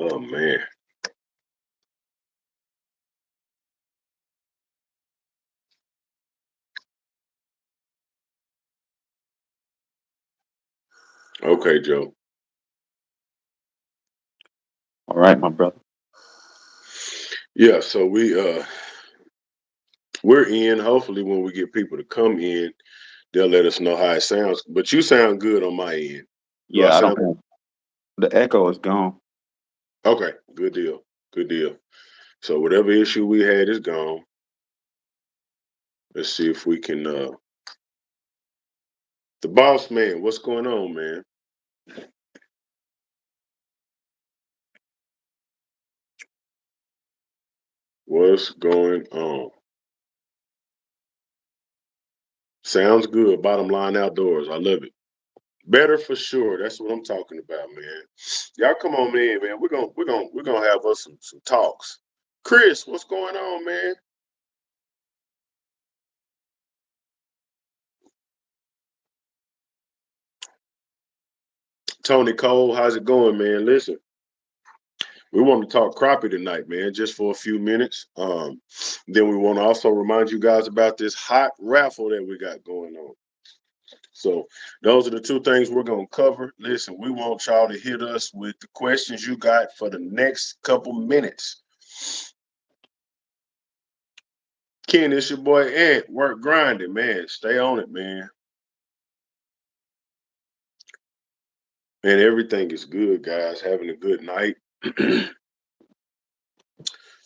Oh man. Okay, Joe. All right, my brother. Yeah, so we're in. Hopefully when we get people to come in, they'll let us know how it sounds. But you sound good on my end. Do I Yeah, I don't sound have the echo is gone. okay? Good deal. Good deal. So whatever issue we had is gone. Let's see if we can the boss man, what's going on, man? What's going on? Sounds good. Bottom line outdoors. I love it. Better for sure. That's what I'm talking about, man. Y'all come on in, man. We're gonna have us some talks. Chris, what's going on, man? Tony Cole, how's it going, man? Listen, we want to talk crappie tonight, man, just for a few minutes. Then we want to also remind you guys about this hot raffle that we got going on. So those are the two things we're gonna cover. Listen, we want y'all to hit us with the questions you got for the next couple minutes. Ken, it's your boy Ant. Work grinding, man. Stay on it, man. And everything is good, guys. Having a good night.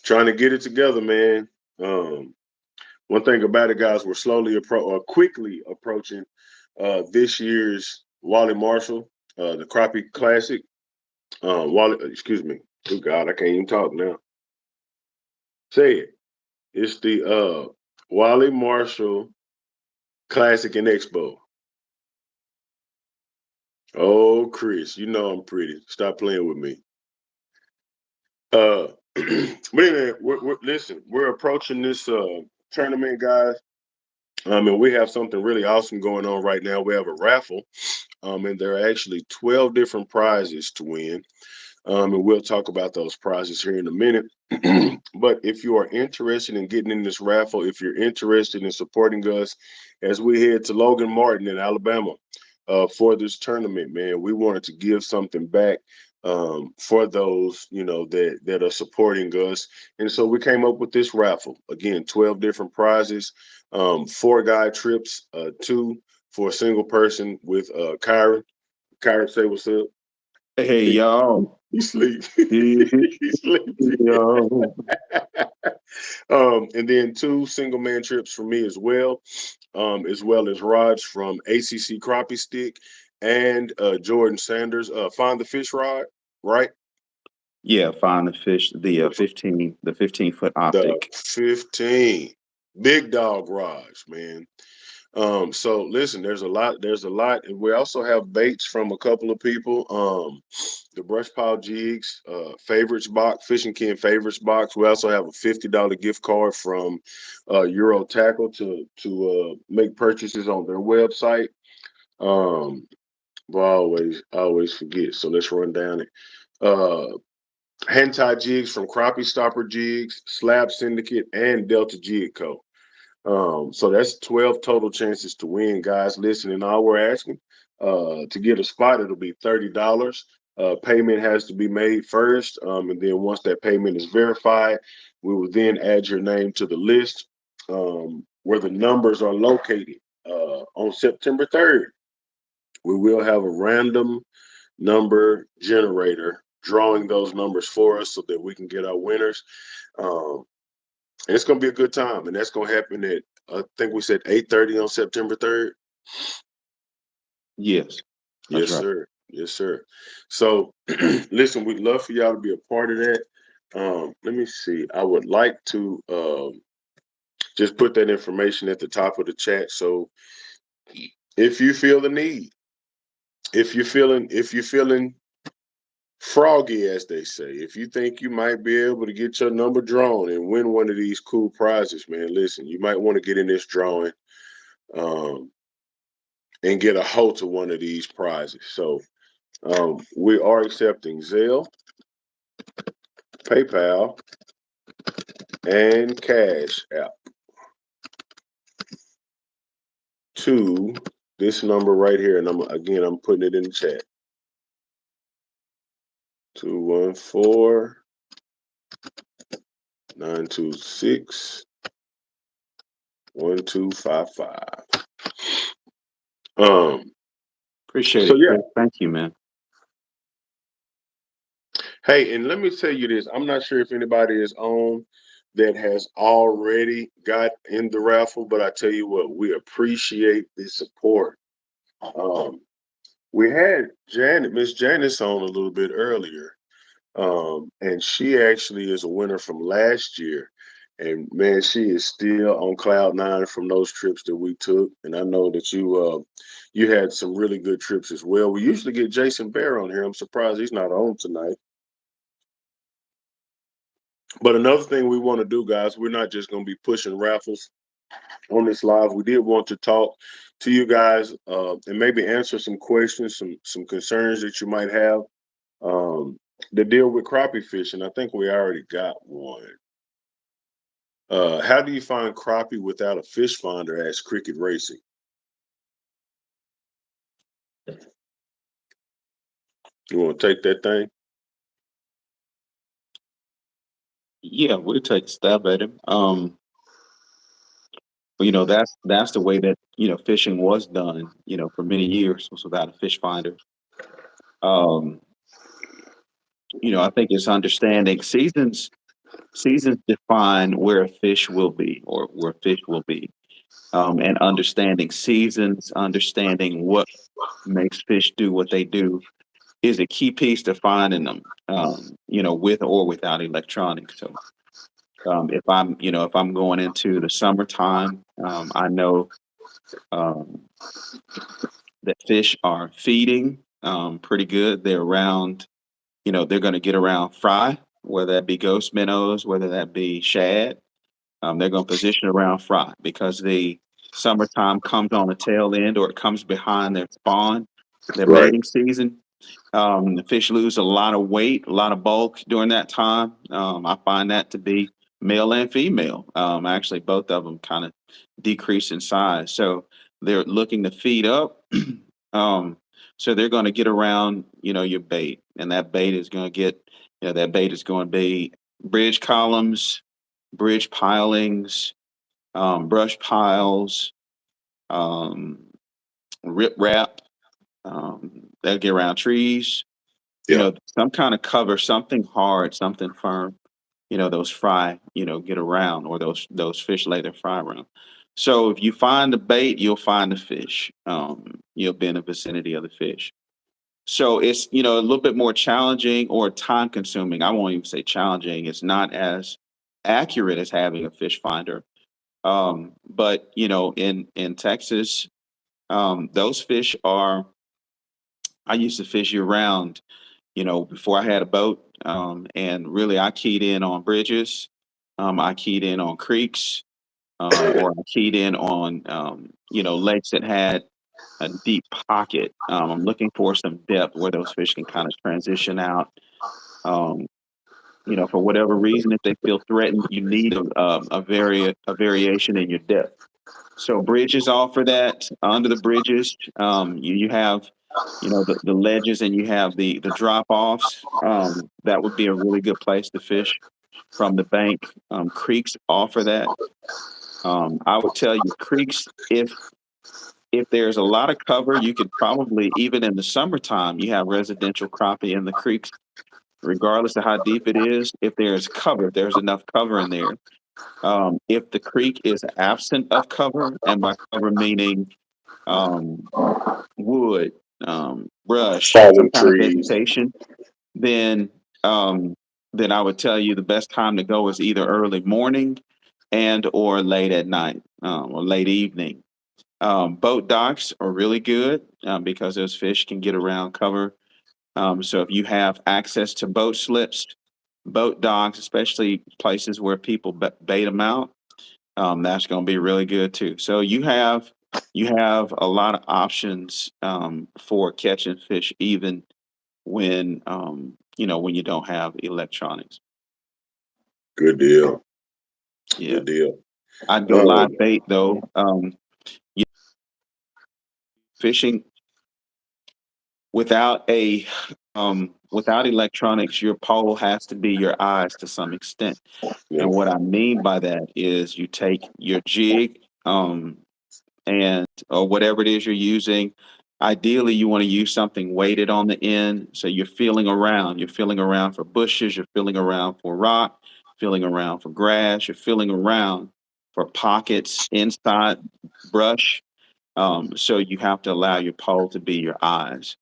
Trying to get it together, man. Um, One thing about it, guys, we're quickly approaching this year's Wally Marshall, the Crappie Classic. Excuse me. Oh God, I can't even talk now. Say it. It's the Wally Marshall Classic and Expo. Oh, Chris, you know I'm pretty. Stop playing with me. But anyway, listen, we're approaching this tournament, guys. And we have something really awesome going on right now. We have a raffle, and there are actually 12 different prizes to win. And we'll talk about those prizes here in a minute. But if you are interested in getting in this raffle, if you're interested in supporting us as we head to Logan Martin in Alabama for this tournament, man, we wanted to give something back for those that are supporting us, and so we came up with this raffle. Again, 12 different prizes, 4 guy trips, 2 for a single person with Kyron. Kyron, say what's up. Hey, He, y'all. he sleep. Hey, He sleepy. y'all. And then 2 single man trips for me as well as rods from ACC Crappie Stick and Jordan Sanders. Find the fish rod, right? Yeah, find the fish, The, f- the 15-foot the optic. 15 big dog rods, man. So listen, there's a lot, and we also have baits from a couple of people. The brush pile jigs, favorites box, fishing kin favorites box. We also have a $50 gift card from Euro Tackle to make purchases on their website. Um, but I always forget. So let's run down it. Uh, hand tie jigs from Crappie Stopper Jigs, Slab Syndicate, and Delta Jig Co. So that's 12 total chances to win, guys. Listen, and all we're asking to get a spot, it'll be $30. Payment has to be made first, and then once that payment is verified, we will then add your name to the list where the numbers are located. On September 3rd, we will have a random number generator drawing those numbers for us so that we can get our winners. Um, and it's gonna be a good time, and that's gonna happen at I think we said 8:30 on September 3rd. Yes, that's Yes, right. sir. Yes, sir. So, listen, we'd love for y'all to be a part of that. Let me see. I would like to just put that information at the top of the chat. So, if you feel the need, if you're feeling froggy, as they say, if you think you might be able to get your number drawn and win one of these cool prizes, man, listen, you might want to get in this drawing. Um, and get a hold to one of these prizes. So we are accepting Zelle. PayPal, and Cash App to this number right here. And I'm putting it in the chat. 214-926-1255. Um, Appreciate so it, yeah. Chris. Thank you, man. Hey, and let me tell you this. I'm not sure if anybody is on that has already got in the raffle, but I tell you what, we appreciate the support. Um, we had Miss Janice on a little bit earlier. And she actually is a winner from last year. And man, she is still on cloud nine from those trips that we took. And I know that you had some really good trips as well. We usually get Jason Bear on here. I'm surprised he's not on tonight. But another thing we want to do, guys, we're not just going to be pushing raffles on this live. We did want to talk to you guys and maybe answer some questions, some concerns that you might have. Um, the deal with crappie fishing, I think we already got one. How do you find crappie without a fish finder? As Cricket Racing. You want to take that thing? Yeah, we'll take a stab at him. That's the way that fishing was done. For many years was without a fish finder. Um, I think it's understanding seasons. Seasons define where a fish will be or where fish will be, and understanding seasons, understanding what makes fish do what they do is a key piece to finding them. With or without electronics. So if I'm going into the summertime, I know um, that fish are feeding pretty good. They're around, they're going to get around fry, whether that be ghost minnows, whether that be shad. They're going to position around fry because the summertime comes on the tail end or it comes behind their spawn, their Right. mating season. The fish lose a lot of weight, a lot of bulk during that time. I find that to be male and female. Actually, both of them kind of decrease in size. So they're looking to feed up. um, so they're going to get around, your bait. And that bait is going to that bait is going to be bridge columns, bridge pilings, brush piles, um, rip wrap. They'll get around trees, Yeah. some kind of cover, something hard, something firm, those fry, get around or those fish lay their fry around. So if you find the bait, you'll find the fish. You'll be in the vicinity of the fish. So it's, a little bit more challenging or time consuming. I won't even say challenging. It's not as accurate as having a fish finder. But in Texas, those fish are, I used to fish year round before I had a boat. And really, I keyed in on bridges. I keyed in on creeks, or I keyed in on, lakes that had a deep pocket. I'm looking for some depth where those fish can kind of transition out. Um, for whatever reason, if they feel threatened, you need a variation in your depth. So bridges offer that. Under the bridges, you have, the ledges and you have the drop offs. That would be a really good place to fish from the bank. Creeks offer that. I would tell you creeks, if there's a lot of cover, you could probably, even in the summertime, you have residential crappie in the creeks, regardless of how deep it is. If there's cover, there's enough cover in there. If the creek is absent of cover, and by cover meaning um, wood, brush, some Fallen kind of trees. vegetation, then um, then I would tell you the best time to go is either early morning and or late at night, or late evening. Boat docks are really good because those fish can get around cover. So if you have access to boat slips, boat docks, especially places where people bait them out, that's going to be really good too. So you have a lot of options for catching fish, even when when you don't have electronics. Good deal. Yeah. Good deal. I'd go Um, live bait though. Yeah, fishing without a without electronics, your pole has to be your eyes to some extent. yeah, And what I mean by that is you take your jig, and or whatever it is you're using. Ideally, you want to use something weighted on the end. So you're feeling around. You're feeling around for bushes. You're feeling around for rock, feeling around for grass. You're feeling around for pockets inside brush. So you have to allow your pole to be your eyes.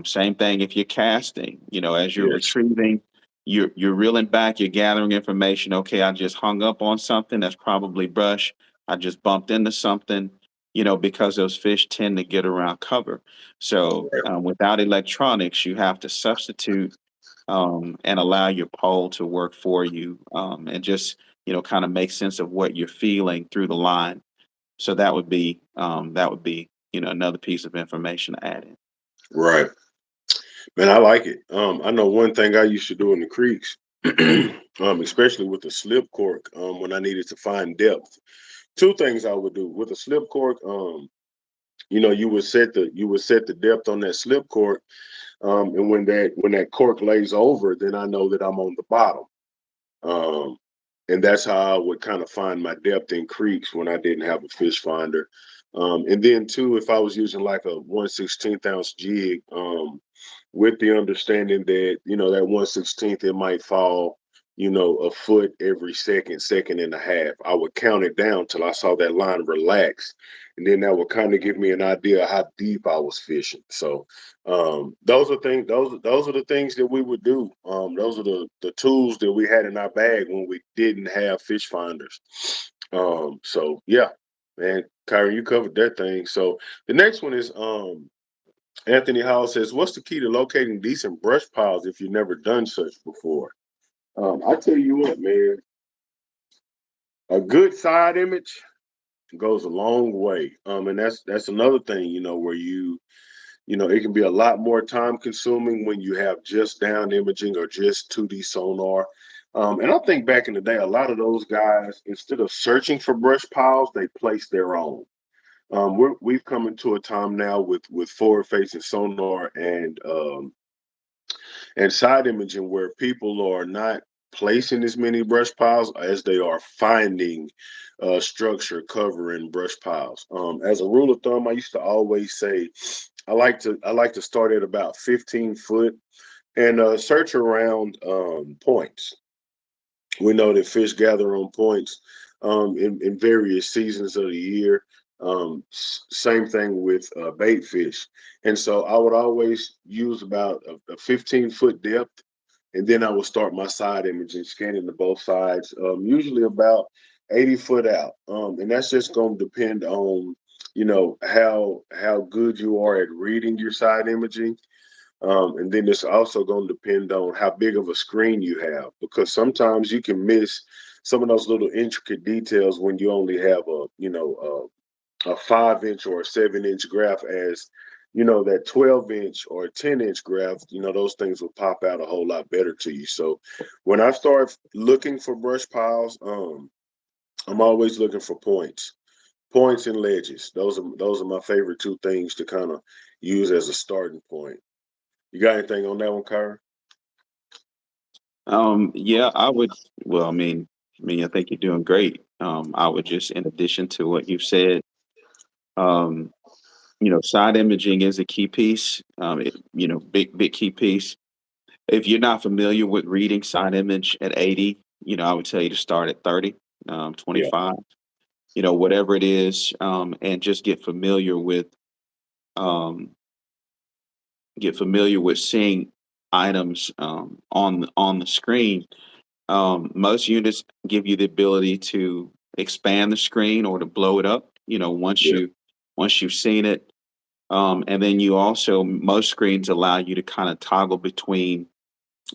Same thing if you're casting, as you're yes, retrieving, you're reeling back, you're gathering information. Okay, I just hung up on something that's probably brush. I just bumped into something, because those fish tend to get around cover. So right, without electronics, you have to substitute and allow your pole to work for you, and just kind of make sense of what you're feeling through the line. So that would be another piece of information to add in. right. Man, I like it. I know one thing I used to do in the creeks, especially with the slip cork, when I needed to find depth. Two things I would do with a slip cork. You would set the depth on that slip cork, and when that cork lays over, then I know that I'm on the bottom. Um, and that's how I would kind of find my depth in creeks when I didn't have a fish finder. And then too, if I was using like a 1/16 ounce jig, with the understanding that that 1/16 it might fall, a foot every second and a half. I would count it down till I saw that line relax, and then that would kind of give me an idea of how deep I was fishing. So those are things. Those are the things that we would do. Those are the tools that we had in our bag when we didn't have fish finders. So yeah, man, Kyrie, you covered that thing. So the next one is Anthony Howell says, "What's the key to locating decent brush piles if you've never done such before?" I tell you what, man, a good side image goes a long way. And that's another thing, where it can be a lot more time consuming when you have just down imaging or just 2D sonar. And I think back in the day, a lot of those guys, instead of searching for brush piles, they place their own. We've come into a time now with forward facing sonar and side imaging where people are not placing as many brush piles as they are finding structure covering brush piles. As a rule of thumb, I used to always say I like to start at about 15 foot and search around points. We know that fish gather on points in various seasons of the year. Same thing with bait fish. And so I would always use about a 15-foot depth, and then I would start my side imaging, scanning to both sides, usually about 80 foot out. And that's just going to depend on, how good you are at reading your side imaging, and then it's also going to depend on how big of a screen you have, because sometimes you can miss some of those little intricate details when you only have a 5 inch or a 7 inch graph, as that 12 inch or a 10 inch graph. Those things will pop out a whole lot better to you. So when I start looking for brush piles, I'm always looking for points and ledges. Those are my favorite two things to kind of use as a starting point. You got anything on that one, Kyra? Yeah, I would. Well, I think you're doing great. I would just, in addition to what you've said, um, side imaging is a key piece. Big key piece. If you're not familiar with reading side image at 80, I would tell you to start at 30, Yeah, 25, whatever it is, and just um, get familiar with seeing items on the screen. Most units give you the ability to expand the screen or to blow it up. yeah, Once you've seen it, and then you also most screens allow you to kind of toggle between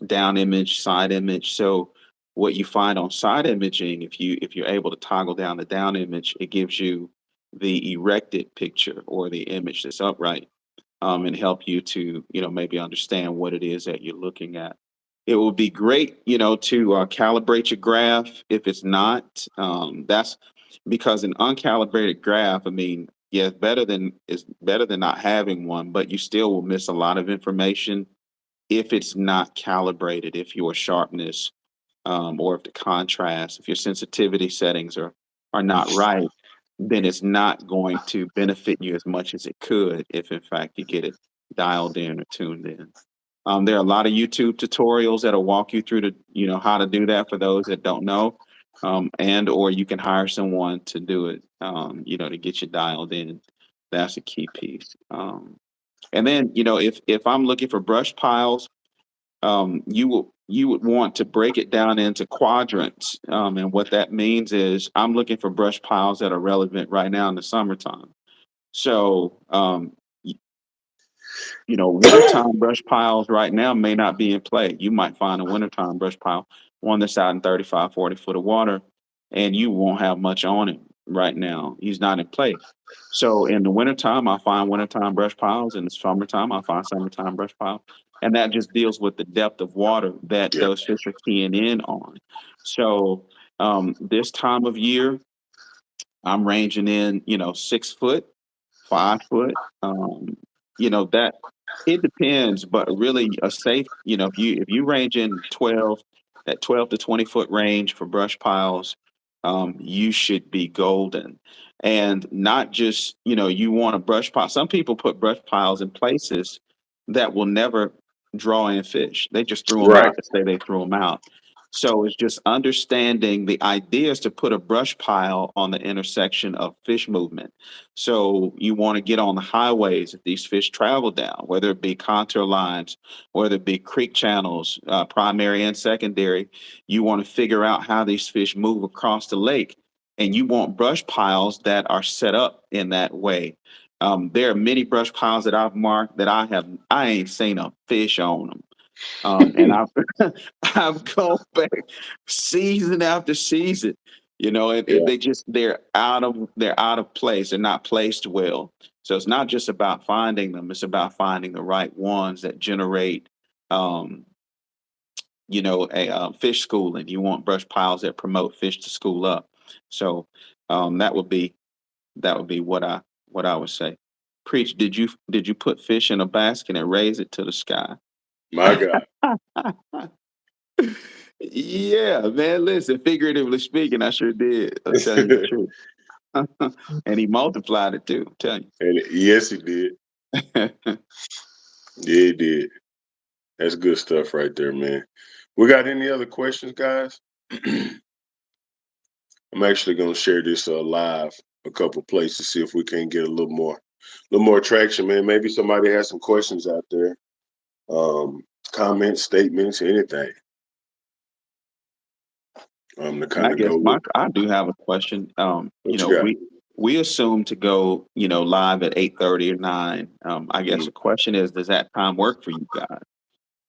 down image, side image. So what you find on side imaging, if you're able to toggle down the down image, it gives you the erected picture or the image that's upright. and help you to, maybe understand what it is that you're looking at. It would be great, to calibrate your graph. If it's not, that's because an uncalibrated graph, I mean, yeah, it's better than not having one, but you still will miss a lot of information if it's not calibrated, if your sharpness, or if the contrast, if your sensitivity settings are not right, then it's not going to benefit you as much as it could if in fact you get it dialed in or tuned in. There are a lot of YouTube tutorials that'll walk you through how to do that for those that don't know, and or you can hire someone to do it, to get you dialed in. That's a key piece. And then, if I'm looking for brush piles, you would want to break it down into quadrants, and what that means is I'm looking for brush piles that are relevant right now in the summertime. So, wintertime brush piles right now may not be in play. You might find a wintertime brush pile, one that's out in 35, 40 foot of water, and you won't have much on it right now. He's not in play. So in the wintertime, I find wintertime brush piles. In the summertime, I find summertime brush piles. And that just deals with the depth of water that Yeah. those fish are keying in on. So this time of year, I'm ranging in, 6 foot, 5 foot. That it depends, but really a safe, if you range in 12 to 20 foot range for brush piles, you should be golden. And not just, you want a brush pile. Some people put brush piles in places that will never draw in fish. They just threw them Right. out to say they threw them out. So it's just understanding the idea is to put a brush pile on the intersection of fish movement. So you want to get on the highways that these fish travel down, whether it be contour lines, whether it be creek channels, primary and secondary. You want to figure out how these fish move across the lake, and you want brush piles that are set up in that way. There are many brush piles that I've marked that I ain't seen a fish on them. And I've I've gone back season after season, and Yeah. they're out of place. They're not placed well. So it's not just about finding them; it's about finding the right ones that generate, um, a fish schooling. You want brush piles that promote fish to school up. So that would be what I would say. Preach. Did you put fish in a basket and raise it to the sky? My God. Yeah, man. Listen, figuratively speaking, I sure did. I'm telling you the truth. And he multiplied it too. I'm telling And yes, he did. you. Yeah, he did. That's good stuff right there, man. We got any other questions, guys? I'm actually gonna share this live a couple places, see if we can get a little more traction, man. Maybe somebody has some questions out there. Um, comments, statements, anything. To And kind I of guess go with I do have a question. what you got. We assume to go, live at 8:30 or 9. I guess Mhm. the question is, does that time work for you guys?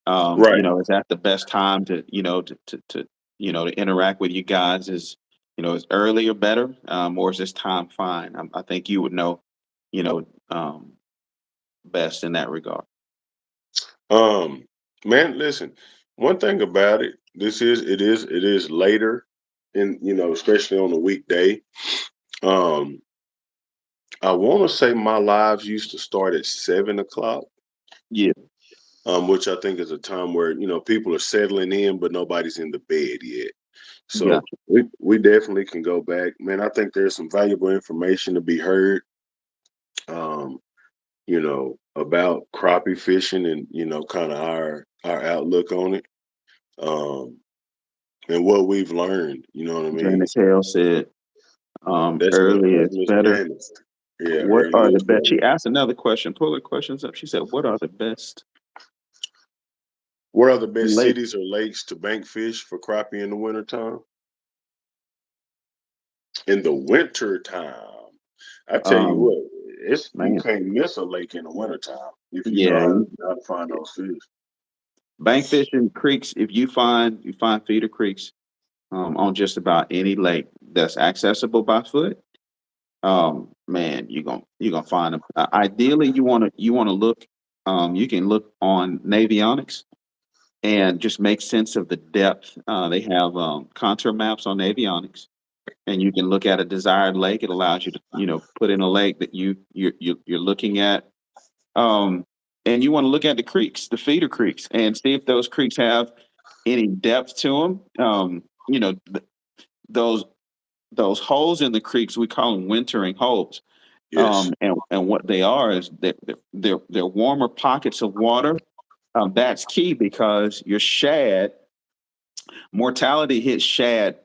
Right. Is that the best time to, to interact with you guys? Is earlier better, or is this time fine? I think you would know, you know, best in that regard. Um, man, listen. One thing about it, it is later, in especially on a weekday. Um, I want to say my lives used to start at 7 o'clock, Yeah, which I think is a time where people are settling in, but nobody's in the bed yet. yeah. So we definitely can go back, man. I think there's some valuable information to be heard, um, about crappie fishing and kind of our outlook on it, um, and what we've learned. You know what I mean? Janice Hale said, early That's is Miss better. Janice. Yeah, What early are the is best? better. She asked another question. Pull her questions up. She said, "What are the best What are the best lake?" cities or lakes to bank fish for crappie in the wintertime? In the winter time, I tell you Um, what, it's you Man, can't miss a lake in the wintertime if you know yeah, how to find those fish. bank fishing creeks. If you find feeder creeks, on just about any lake that's accessible by foot. Man, you're gonna find them. Ideally, you want to look. You can look on Navionics and just make sense of the depth. They have contour maps on Navionics, and you can look at a desired lake. It allows you to put in a lake that you're looking at. Um, and you want to look at the creeks, the feeder creeks, and see if those creeks have any depth to them. Those those holes in the creeks, we call them wintering holes. Yes. And what they are is that they're warmer pockets of water. That's key because your shad mortality hits shad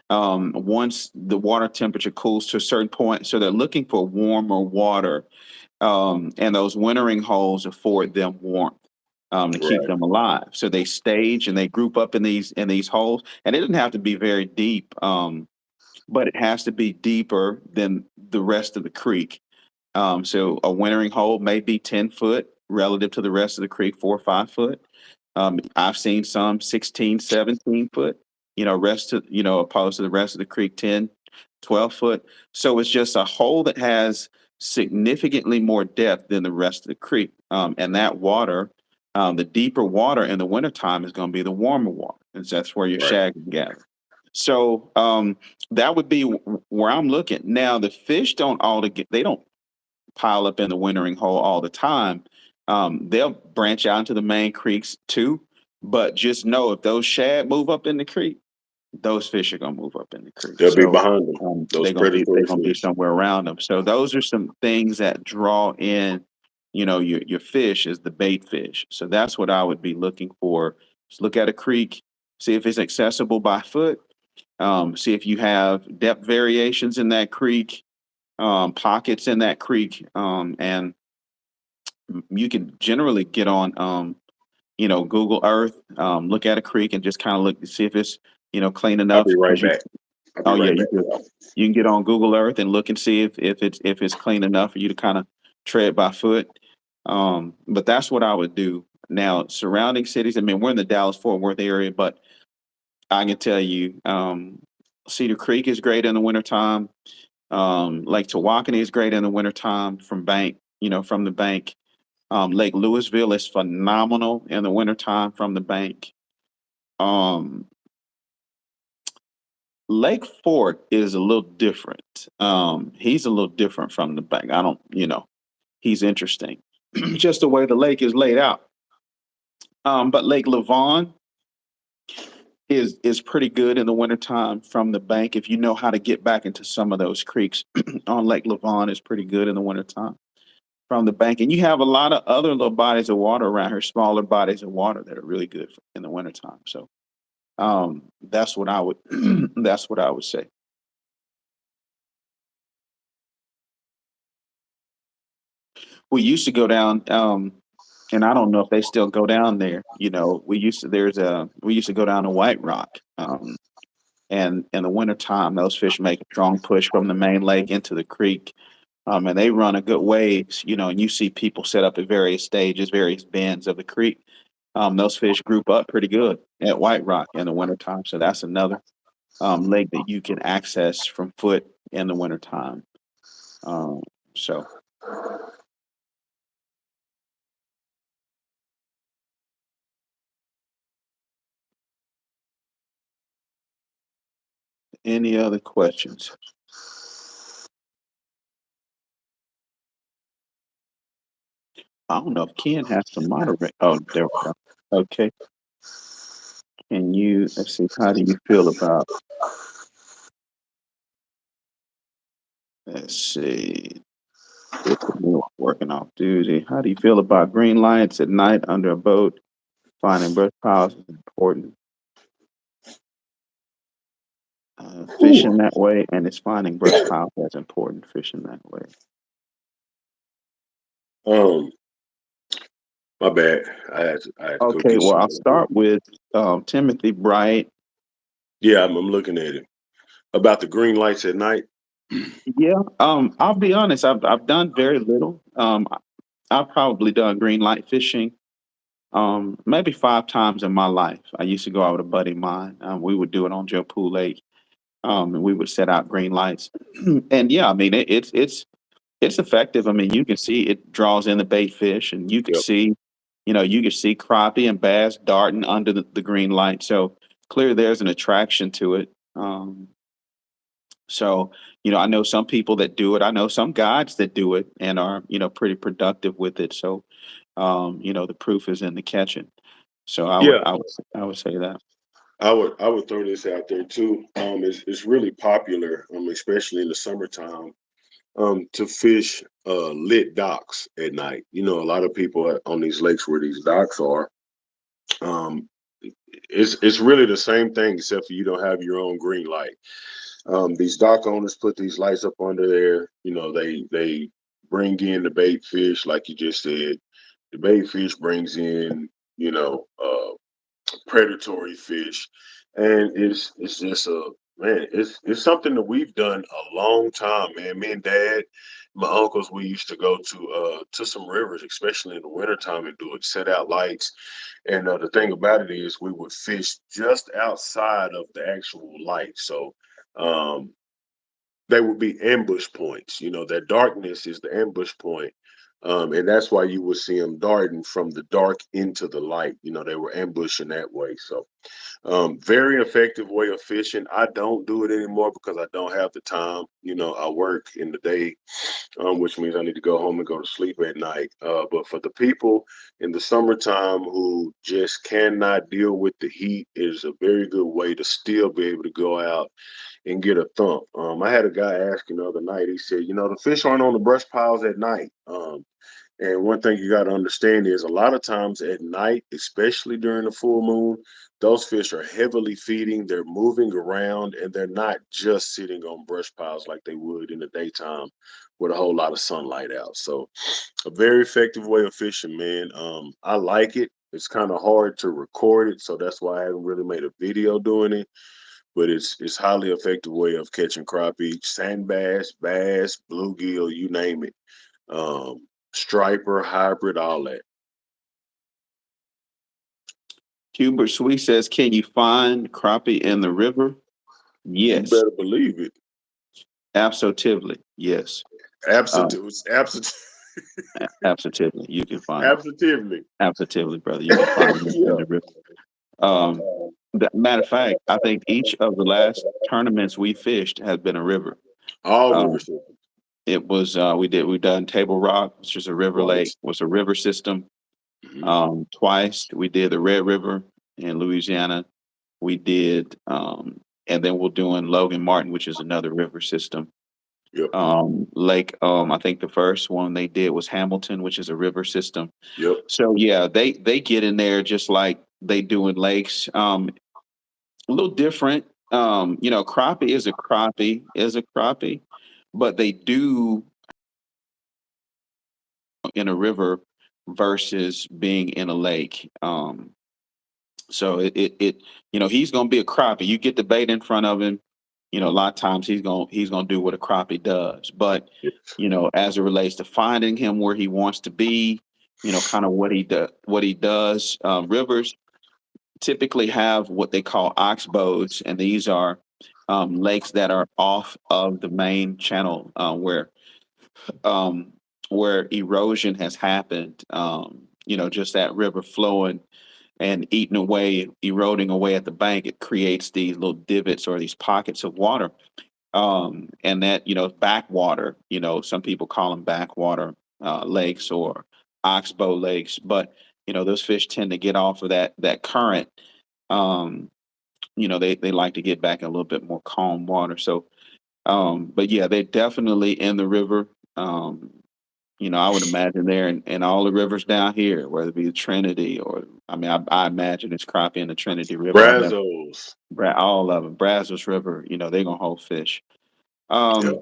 once the water temperature cools to a certain point. So they're looking for warmer water, and those wintering holes afford them warmth to keep Right. them alive. So they stage and they group up in these holes, and it doesn't have to be very deep, but it has to be deeper than the rest of the creek. So a wintering hole may be 10 foot relative to the rest of the creek, 4 or 5 foot. I've seen some 16, 17 foot, opposed to the rest of the creek, 10, 12 foot. So it's just a hole that has significantly more depth than the rest of the creek. And that water, the deeper water in the wintertime is going to be the warmer water. And so that's where your Right. shad can gather. So that would be where I'm looking. Now, the fish don't all get, they don't pile up in the wintering hole all the time. They'll branch out into the main creeks too, but just know if those shad move up in the creek, those fish are gonna move up in the creek. They'll be So behind them. Those they're predatory gonna be fish. somewhere around them. So those are some things that draw in, your fish is the bait fish. So that's what I would be looking for. Just look at a creek, see if it's accessible by foot. See if you have depth variations in that creek, pockets in that creek, and you can generally get on, Google Earth, look at a creek and just kind of look to see if it's, clean I'll enough be right because you. back. I'll be Oh yeah, right back. you can get on Google Earth and look and see if it's clean enough for you to kind of tread by foot. But that's what I would do. Now, surrounding cities, I mean, we're in the Dallas Fort Worth area, but I can tell you, Cedar Creek is great in the wintertime. Lake Tawakoni is great in the wintertime from the bank. Lake Louisville is phenomenal in the wintertime from the bank. Um, Lake Fort is a little different. He's a little different from the bank. I don't, he's interesting. Just the way the lake is laid out. But Lake Lavon is pretty good in the wintertime from the bank. If you know how to get back into some of those creeks on Lake Lavon is pretty good in the wintertime from the bank. And you have a lot of other little bodies of water around here, smaller bodies of water that are really good in the wintertime. So that's what I would that's what I would say. We used to go down, and I don't know if they still go down there. We used to go down to White Rock. And in the wintertime, those fish make a strong push from the main lake into the creek. And they run a good ways, and you see people set up at various stages, various bends of the creek. Those fish group up pretty good at White Rock in the wintertime. So that's another lake that you can access from foot in the wintertime. Um, so any other questions? I don't know if Ken has to moderate. Oh, there we go. Okay. Can you, let's see, how do you feel about, let's see, working off duty. How do you feel about green lights at night under a boat? Finding brush piles is important. Fishing Whew. that way, and it's finding brush piles that's important. Fishing that way. Um, my bad. I had to go Okay, get well, some. I'll start with Timothy Bright. Yeah, I'm looking at it. About the green lights at night. Yeah, I'll be honest. I've done very little. I've probably done green light fishing maybe 5 times in my life. I used to go out with a buddy of mine. We would do it on Joe Pool Lake. and we would set out green lights. And yeah, I mean it's effective. I mean, you can see it draws in the bait fish, and you could Yep. see, you could see crappie and bass darting under the green light. So clearly, there's an attraction to it. So, I know some people that do it. I know some guides that do it and are, pretty productive with it. So, the proof is in the catching. So Yeah, I would say that. I would throw this out there too. It's really popular, especially in the summertime, to fish lit docks at night. A lot of people on these lakes where these docks are. Um, it's really the same thing except for you don't have your own green light. These dock owners put these lights up under there. They bring in the bait fish, like you just said. The bait fish brings in, predatory fish, and it's just a man. It's something that we've done a long time, man. Me and Dad, my uncles, we used to go to some rivers, especially in the wintertime, and do it. Set out lights, and the thing about it is, we would fish just outside of the actual light, so. Um, they would be ambush points. That darkness is the ambush point. And that's why you would see them darting from the dark into the light. They were ambushing that way. So, very effective way of fishing. I don't do it anymore because I don't have the time. I work in the day, which means I need to go home and go to sleep at night. But for the people in the summertime who just cannot deal with the heat, is a very good way to still be able to go out and get a thump. I had a guy asking the other night. He said, the fish aren't on the brush piles at night. And one thing you got to understand is a lot of times at night, especially during the full moon, those fish are heavily feeding. They're moving around, and they're not just sitting on brush piles like they would in the daytime with a whole lot of sunlight out. So, a very effective way of fishing, man. I like it. It's kind of hard to record it, so that's why I haven't really made a video doing it, but it's highly effective way of catching crappie, sand bass, bluegill, you name it. Striper, hybrid, all that. Hubert Sweet says, "Can you find crappie in the river?" You Yes, better believe it. absolutely. Yes, um, Absolutely, absolutely. You can find them. absolutely. Absolutely, brother. You can find them in Yeah. the river. Um, Matter of fact, I think each of the last tournaments we fished has been a river. All river Um, systems. it was we done Table Rock, which is a river lake, Twice. was a river system. Hmm. Twice we did the Red River in Louisiana. We did, and then we're doing Logan Martin, which is another river system. Yep. Lake, I think the first one they did was Hamilton, which is a river system. Yep. So yeah, they get in there just like they do in lakes. A little different. Crappie is a crappie, but they do in a river versus being in a lake. So he's gonna be a crappie. You get the bait in front of him, a lot of times he's gonna do what a crappie does. But Yes. as it relates to finding him where he wants to be, kind of what he does. Rivers typically have what they call oxbows, and these are lakes that are off of the main channel um, where erosion has happened. Just that river flowing and eating away, eroding away at the bank, it creates these little divots or these pockets of water. And that, backwater, some people call them backwater lakes or oxbow lakes, but those fish tend to get off of that current. Um, they like to get back in a little bit more calm water. So, but yeah, they're definitely in the river. Um, I would imagine there in all the rivers down here, whether it be the Trinity or, I mean, I imagine it's crappie in the Trinity River. I've never, Brazos. all of them, Brazos River, they're going to hold fish. Yep. Um,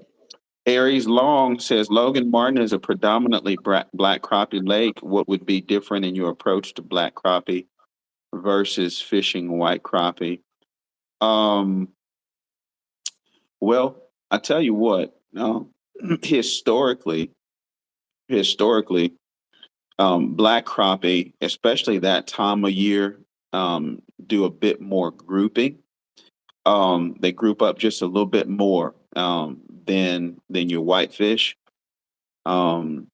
Aries Long says Logan Martin is a predominantly black crappie lake. What would be different in your approach to black crappie versus fishing white crappie? Um, well, I tell you what, historically, historically, black crappie, especially that time of year, do a bit more grouping. they group up just a little bit more than your whitefish. Um,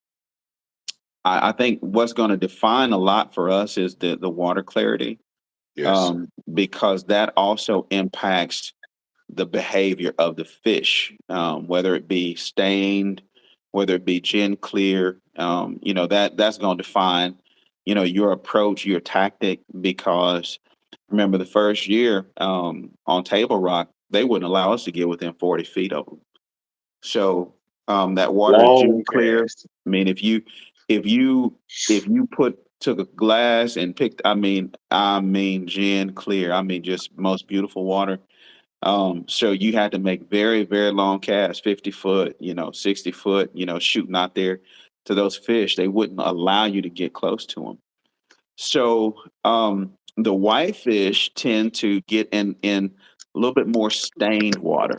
I think what's going to define a lot for us is the water clarity, Yes. because that also impacts the behavior of the fish, whether it be stained, whether it be gin clear. That's going to define, your approach, your tactic. Because remember, the first year on Table Rock, they wouldn't allow us to get within 40 feet of them. So that water is Long gin clear. cast. I mean, if you if you took a glass and picked, I mean gin clear. I mean just most beautiful water. So you had to make very, very long casts, 50 foot, 60 foot, shooting out there to those fish. They wouldn't allow you to get close to them. So the whitefish tend to get in a little bit more stained water.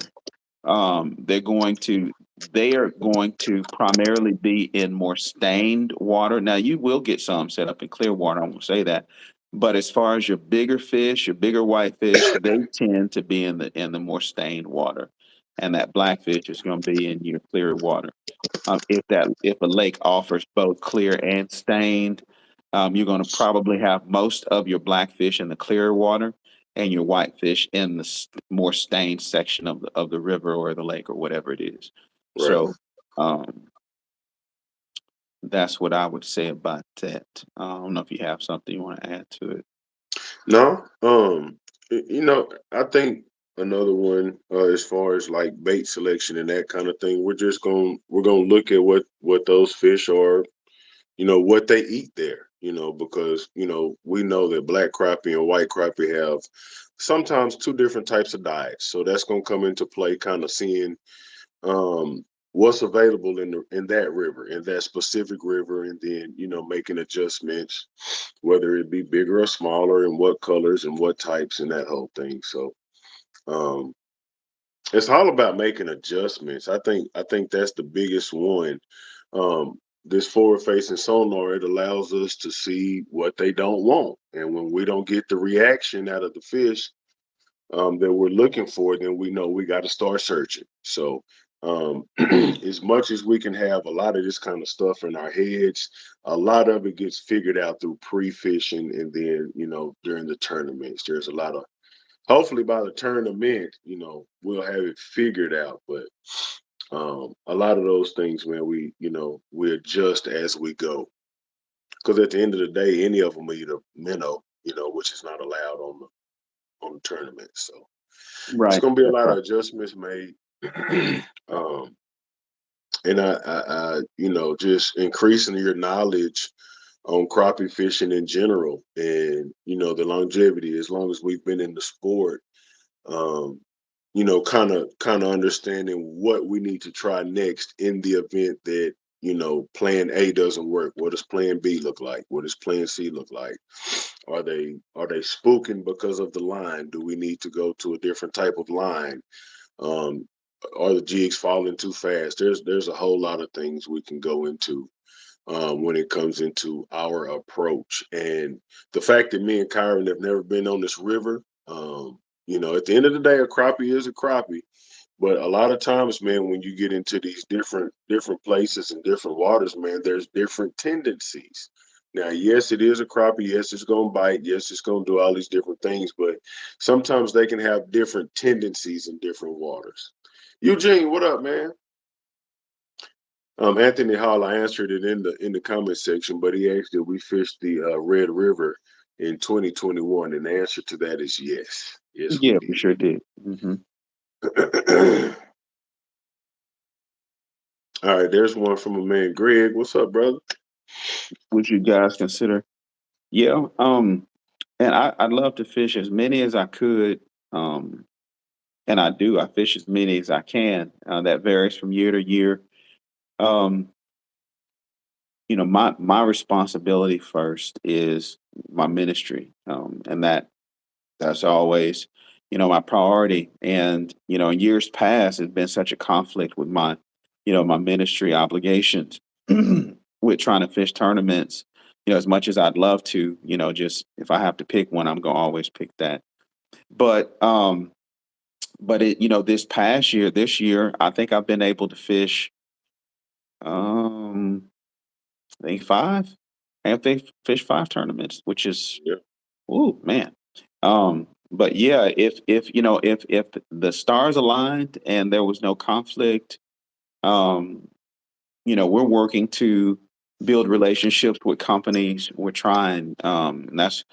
They are going to primarily be in more stained water. Now you will get some set up in clear water. I won't say that, but as far as your bigger fish, your bigger whitefish, they tend to be in the more stained water, and that blackfish is going to be in your clear water. If a lake offers both clear and stained, you're going to probably have most of your blackfish in the clear water and your whitefish in the more stained section of the river or the lake or whatever it is. Right. So um, that's what I would say about that. I don't know if you have something you want to add to it. No, I think another one, as far as like bait selection and that kind of thing, we're gonna look at what those fish are, what they eat there, because we know that black crappie and white crappie have sometimes two different types of diets, so that's gonna come into play, kind of seeing what's available in that river, in that specific river, and then making adjustments, whether it be bigger or smaller, and what colors and what types and that whole thing. So um, it's all about making adjustments. I think that's the biggest one. This forward facing sonar, it allows us to see what they don't want, and when we don't get the reaction out of the fish that we're looking for, then we know we got to start searching. So, as much as we can have a lot of this kind of stuff in our heads, a lot of it gets figured out through pre-fishing, and then during the tournaments, there's a lot of. Hopefully, by the tournament, we'll have it figured out. But a lot of those things, man, we adjust as we go. Because at the end of the day, any of them are either minnow, which is not allowed on the tournament. So it's Right. going to be a That's lot of right. adjustments made. um, and just increasing your knowledge on crappie fishing in general, and the longevity. As long as we've been in the sport, um, kind of understanding what we need to try next in the event that plan A doesn't work. What does plan B look like? What does plan C look like? Are they spooking because of the line? Do we need to go to a different type of line? Um, are the jigs falling too fast? There's a whole lot of things we can go into when it comes into our approach. And the fact that me and Kyron have never been on this river, at the end of the day, a crappie is a crappie. But a lot of times, man, when you get into these different places and different waters, man, there's different tendencies. Now, yes, it is a crappie. Yes, it's gonna bite. Yes, it's gonna do all these different things. But sometimes they can have different tendencies in different waters. Eugene, what up, man? Anthony Hall, I answered it in the comment section, but he asked if we fished the Red River in 2021, and the answer to that is yes. Yes, we Yeah, we did. sure did. All right, there's one from a man, Greg. What's up, brother? Would you guys consider? Yeah. And I'd love to fish as many as I could. Um, and I do. I fish as many as I can. That varies from year to year. Um, my responsibility first is my ministry, and that's always, my priority. And in years past, it's been such a conflict with my ministry obligations with trying to fish tournaments. As much as I'd love to, just if I have to pick one, I'm gonna always pick that. But But this year, I think I've been able to fish, um, I think five. I think fish five tournaments, which is, Yeah, ooh, man. But yeah, if the stars aligned and there was no conflict, um, we're working to build relationships with companies. We're trying, and that's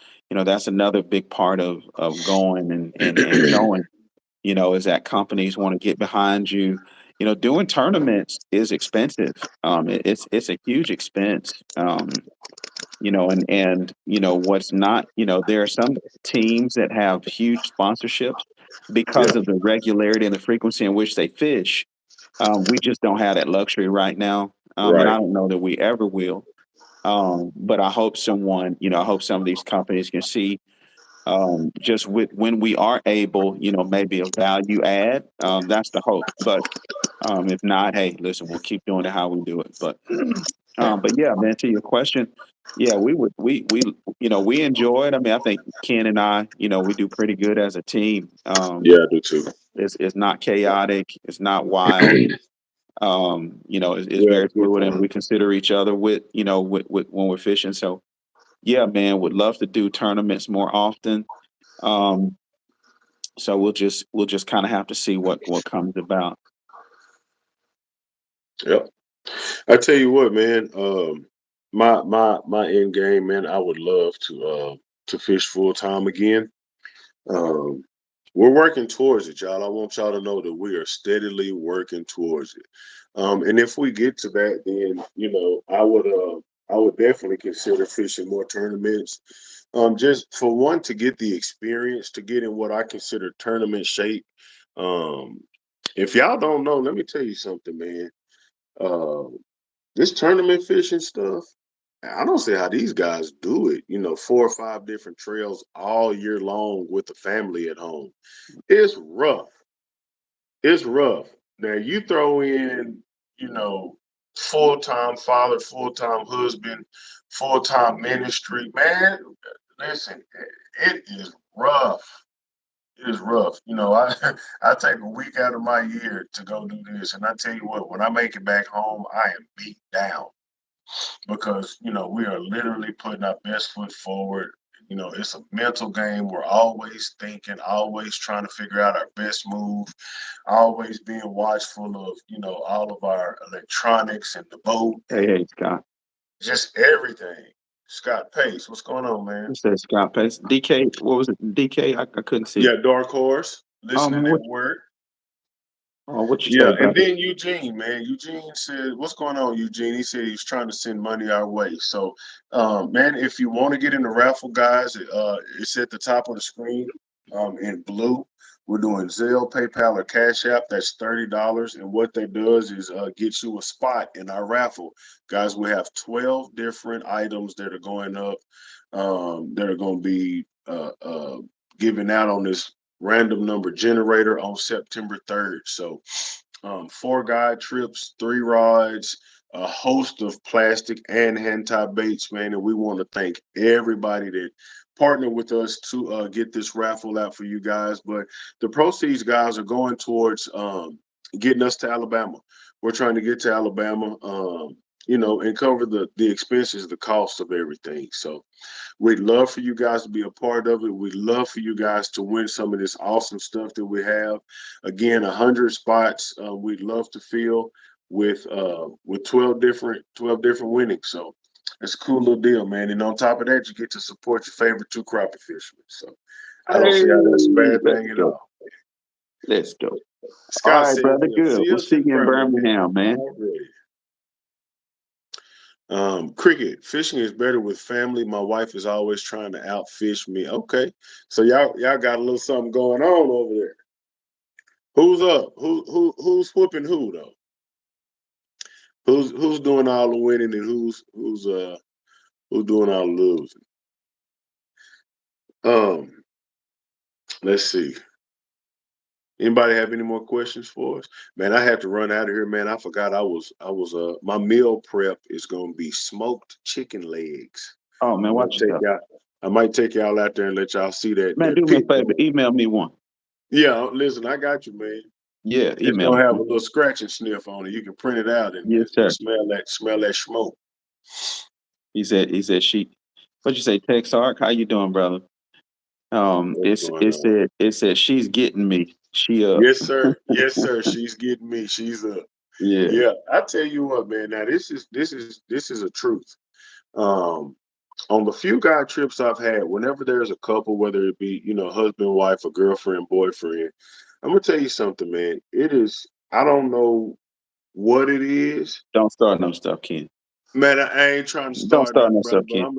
another big part of going and showing, is that companies want to get behind you. Doing tournaments is expensive. It's a huge expense. What's not, there are some teams that have huge sponsorships yeah, because of the regularity and the frequency in which they fish. We just don't have that luxury right now. And right. I don't know that we ever will. But I hope some of these companies can see, just with when we are able, maybe a value add. That's the hope. But if not, hey, listen, we'll keep doing it how we do it. But yeah, man, to your question, yeah, we enjoy it. I mean, I think Ken and I, we do pretty good as a team. Yeah, I do too. It's not chaotic, it's not wild. It's We have very a good fluid, and time. we consider each other with when we're fishing. So yeah, man, would love to do tournaments more often. Um, so we'll just kind of have to see what comes about. Yep. I tell you what, man. My end game, man. I would love to fish full time again. Um, we're working towards it, y'all. I want y'all to know that we are steadily working towards it. And if we get to that, then I would definitely consider fishing more tournaments. Just for one, to get the experience, to get in what I consider tournament shape. Um, if y'all don't know, let me tell you something, man. Uh, this tournament fishing stuff, I don't see how these guys do it. 4 or 5 different trails all year long with the family at home. It's rough. It's rough. Now you throw in, you know, full time father, full time husband, full time ministry. Man, listen, it is rough. It is rough. I take a week out of my year to go do this, and I tell you what, when I make it back home, I am beat down because we are literally putting our best foot forward. It's a mental game. We're always thinking, always trying to figure out our best move, always being watchful of all of our electronics and the boat Hey, and hey, Scott. just everything. Scott Pace, what's going on, man? Who said Scott Pace? DK, what was it? DK, I couldn't see. Yeah, Dark Horse, Oh man, listening at work. what you say, Yeah, and brother? then Eugene, man. Eugene said, "What's going on, Eugene?" He said he's trying to send money our way. So, man, if you want to get in the raffle, guys, it's at the top of the screen, in blue. We're doing Zelle, PayPal, or Cash App. That's $30, and what that does is get you a spot in our raffle, guys. We have 12 different items that are going up, that are going to be given out on this random number generator on September 3rd. So 4 guide trips, 3 rides, a host of plastic and hand tie baits, man. And we want to thank everybody that partnered with us to get this raffle out for you guys. But the proceeds, guys, are going towards getting us to Alabama. We're trying to get to Alabama, and cover the expenses, the cost of everything. So we'd love for you guys to be a part of it. We'd love for you guys to win some of this awesome stuff that we have. Again, 100 spots. We'd love to fill with 12 different winnings. So it's a cool little deal, man. And on top of that, you get to support your favorite two crappie fishermen. So I don't Hey, see how that's a bad let's thing at go. all. Let's go. All Scott right, said brother. he'll Good. see We'll us see in you in Birmingham Birmingham, man. already. Cricket, fishing is better with family. My wife is always trying to outfish me. Okay. So y'all got a little something going on over there. Who's up? Who's whooping who though? Who's doing all the winning and who's doing all the losing? Um, let's see. Anybody have any more questions for us? Man, I have to run out of here, man. I forgot I was my meal prep is gonna be smoked chicken legs. Oh I man, might watch take yourself. y'all I might take y'all out there and let y'all see that Man, that do me a pit favor. bull. Email me one. Yeah, listen, I got you, man. Yeah, It's email gonna it have to a me. little scratch and sniff on it. You can print it out Yes, and sir. smell that smoke. He said she. What'd you say, Tex Arc? How you doing, brother? What's going It on? said she's getting me. She Yes, sir. Yes, sir. She's getting me. She's a yeah. yeah. I tell you what, man. Now this is a truth. Um, on the few guy trips I've had, whenever there's a couple, whether it be husband, wife, or girlfriend, boyfriend, I'm gonna tell you something, man. It is. I don't know what it is, Don't start no stuff, Ken. man. I ain't trying to Don't start start nothing, no brother, stuff, but Ken. I'm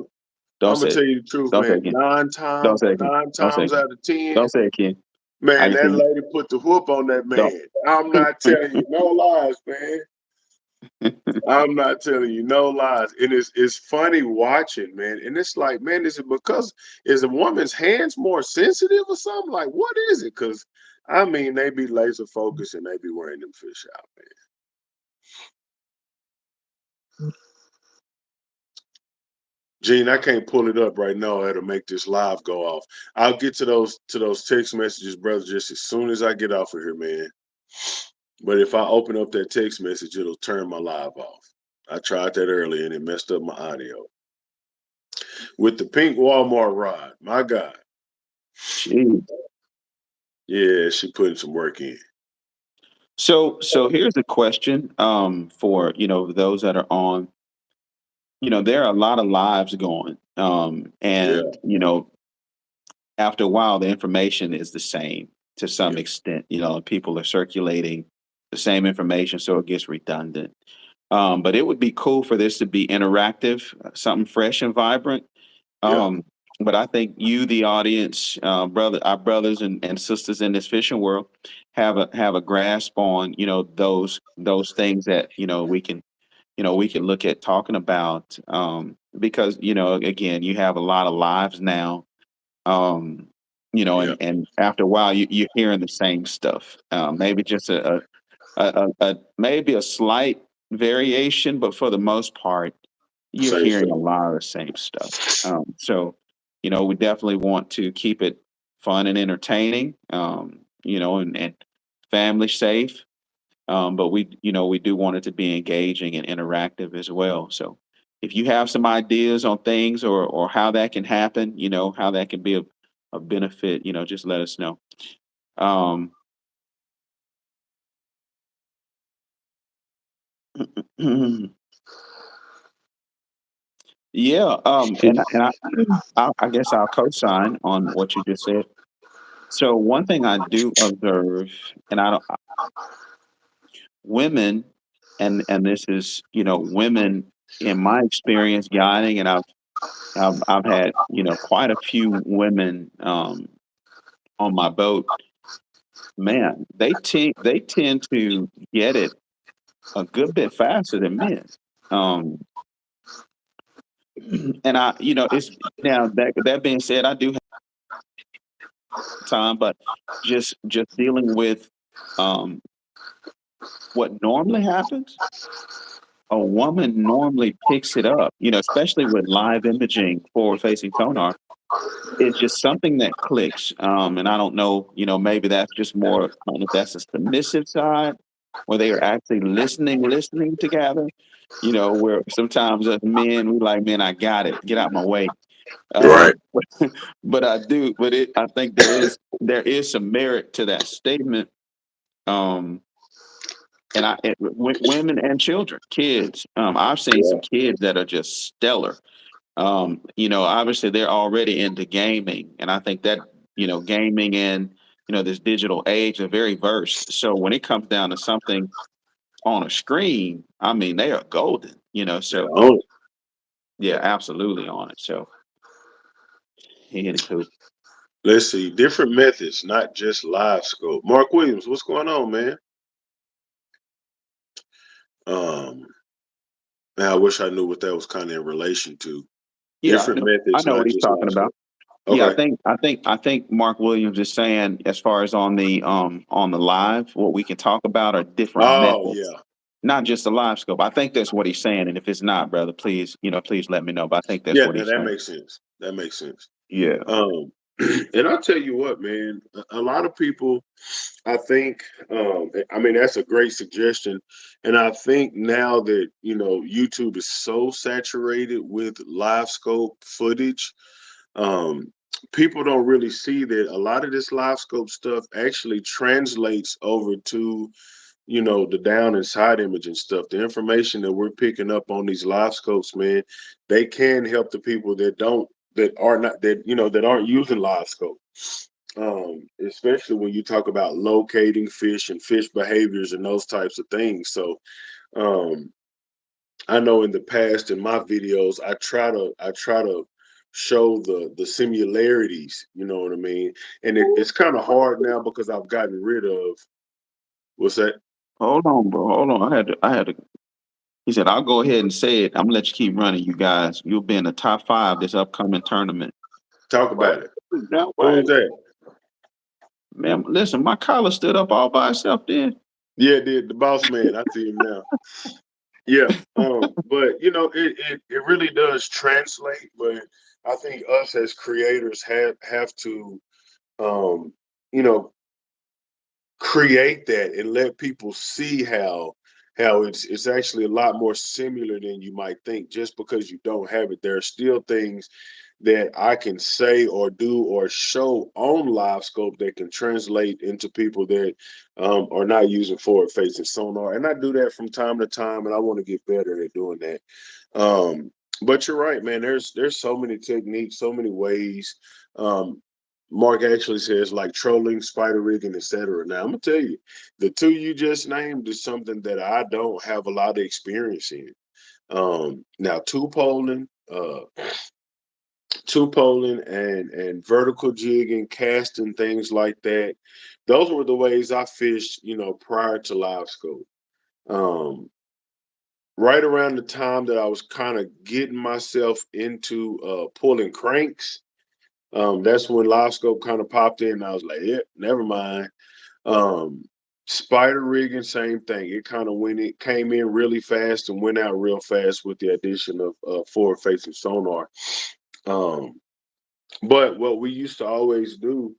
Don't I'm gonna say it. tell you the truth, Don't say man. it, Ken. Nine Don't times, say it, Ken. nine Don't say it, times Ken. out of ten, Don't say it, Ken. How man, you that feeling? lady put the whoop on that Don't. man. I'm not telling you no lies, man. I'm not telling you no lies. And it's funny watching, man. And it's like, man, is it because is a woman's hands more sensitive or something? Like, what is it? Because I mean, they be laser focused and they be wearing them fish out, man. Gene, I can't pull it up right now. It'll make this live go off. I'll get to those text messages, brother, just as soon as I get off of here, man. But if I open up that text message, it'll turn my live off. I tried that earlier and it messed up my audio. With the pink Walmart rod, my God. Jeez. Yeah, she putting some work in. So here's a question for those that are on. There are a lot of lives going. Yeah, And after a while the information is the same to some yeah, extent. People are circulating the same information, so it gets redundant. But it would be cool for this to be interactive, something fresh and vibrant. yeah, Um, but I think you, the audience, our brothers and sisters in this fishing world, have a grasp on those things that we can look at talking about, because again, you have a lot of lives now, um, yeah. and after a while you're hearing the same stuff, maybe just maybe a slight variation, but for the most part, you're Same hearing a thing. lot of the same stuff. So, we definitely want to keep it fun and entertaining, and family safe. But we do want it to be engaging and interactive as well. So, if you have some ideas on things or how that can happen, how that can be a benefit, just let us know. Um, Yeah, and I guess I'll co-sign on what you just said. So one thing I do observe, and I don't, women, and this is women in my experience guiding, and I've had quite a few women on my boat. Man, they tend to get it a good bit faster than men. Um, and it's now that being said, I do time, but just dealing with um, what normally happens. A woman normally picks it up, especially with live imaging, forward facing sonar. It's just something that clicks. And I don't know, maybe that's just more, I don't know if that's a submissive side where they are actually listening together, where sometimes as men, we like, man, I got it, get out my way. Right. I think there is some merit to that statement. Um, women and children, kids. I've seen Yeah. some kids that are just stellar. Obviously they're already into gaming, and I think that gaming and this digital age are very versed. So when it comes down to something on a screen, I mean they are golden. Yeah. So yeah, absolutely on it. So anywho. Let's see. Different methods, not just live scope. Mark Williams, what's going on, man? Um, Now I wish I knew what that was kind of in relation to. Yeah, Different I methods, know not what he's just talking live about. scope. Yeah, I Okay. think I think I think Mark Williams is saying as far as on the live, what we can talk about are different Oh methods, yeah. not just the live scope. I think that's what he's saying, and if it's not, brother, please let me know. But I think that's Yeah, what now he's that saying. makes sense. That makes sense. Yeah. Um, And I'll tell you what, man, a lot of people, I think, I mean, that's a great suggestion. And I think now that, YouTube is so saturated with live scope footage, um, people don't really see that a lot of this live scope stuff actually translates over to, the down and side image and stuff. The information that we're picking up on these live scopes, man, they can help the people that don't, that are not, that, that aren't using live scope. Especially when you talk about locating fish and fish behaviors and those types of things. So, um, I know in the past in my videos, I try to show the similarities. You know what I mean? And it's kind of hard now because I've gotten rid of what's that? Hold on, bro. Hold on. I had to. He said, "I'll go ahead and say it. I'm gonna let you keep running, you guys. You'll be in the top five this upcoming tournament." Talk Wait, about it. now Who is wait, that? man. Listen, my collar stood up all by itself. Then Yeah, the boss man. I see him now. Yeah. But it really does translate. But I think us as creators have to um, you know, create that and let people see how it's actually a lot more similar than you might think. Just because you don't have it, there are still things that I can say or do or show on live scope that can translate into people that are not using forward facing sonar. And I do that from time to time, and I want to get better at doing that. um but you're right, man. There's so many techniques, so many ways. um Mark actually says like trolling, spider rigging, etc. Now I'm gonna tell you, the two you just named is something that I don't have a lot of experience in. Now two polling and vertical jigging, casting, things like that. Those were the ways I fished, prior to live scope. Um, right around the time that I was kind of getting myself into pulling cranks, that's when live scope kind of popped in. And I was like, yeah, never mind. Um, Spider rigging, same thing. It kind of it came in really fast and went out real fast with the addition of forward facing sonar. Um, But what we used to always do,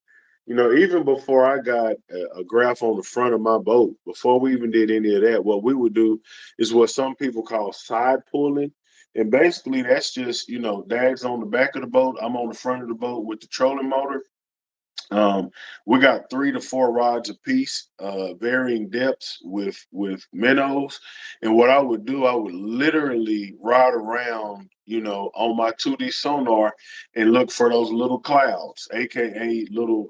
even before I got a graph on the front of my boat, before we even did any of that, what we would do is what some people call side pulling. And basically, that's just, Dad's on the back of the boat, I'm on the front of the boat with the trolling motor. We got 3 to 4 rods apiece, varying depths with minnows. And what I would do, I would literally ride around, on my 2D sonar and look for those little clouds, aka little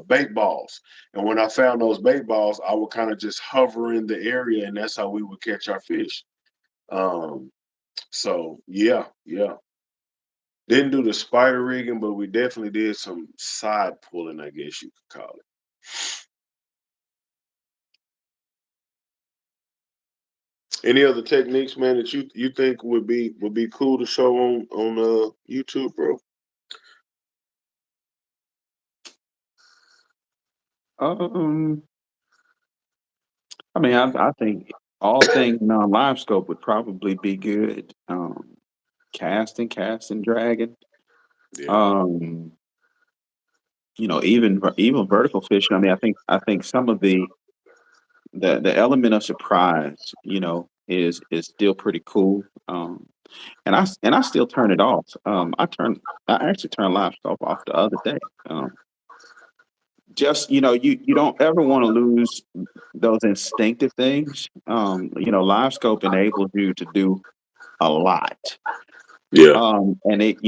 bait balls. And when I found those bait balls, I would kind of just hover in the area, and that's how we would catch our fish. Um, so yeah, yeah. Didn't do the spider rigging, but we definitely did some side pulling, I guess you could call it. Any other techniques, man, that you think would be cool to show on YouTube, bro? um, I mean, I think all things non-live scope would probably be good. Casting, dragging. Yeah, Um, even vertical fishing. I mean, I think some of the element of surprise, is still pretty cool. And I still turn it off. I actually turned live scope off the other day. Just you don't ever want to lose those instinctive things. Live scope enables you to do a lot. yeah, And it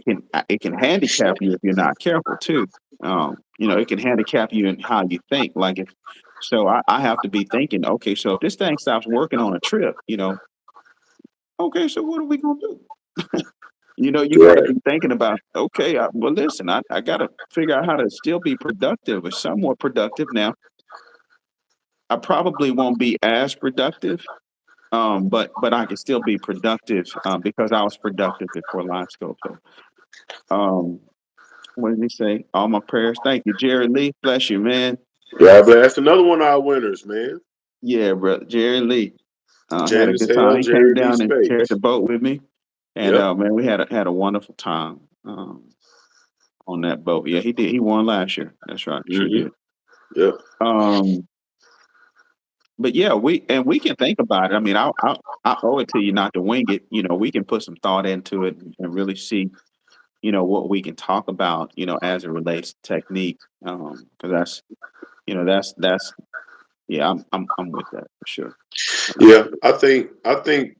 can handicap you if you're not careful too. It can handicap you in how you think. Like if so, I have to be thinking, okay, so if this thing stops working on a trip, okay, so what are we gonna do? You got to right. be thinking about, okay, well, listen, I got to figure out how to still be productive or somewhat productive. Now, I probably won't be as productive, but I can still be productive because I was productive before live scope. So, um, what did he say? All my prayers. Thank you, Jerry Lee. Bless you, man. Yeah, but that's another one of our winners, man. Yeah, bro. Jerry Lee had a Janice good time. L. He came Jerry D. down and shared the Spades. boat with me, and Yep. man, we had a wonderful time. on that boat. Yeah, he did. He won last year. That's right. Sure Hmm. did. Yep. Um, but yeah, we can think about it. I mean, I owe it to you not to wing it. You know, we can put some thought into it and really see, what we can talk about, as it relates to technique. Because that's, that's yeah, I'm with that for sure. I'm Yeah, with it. I think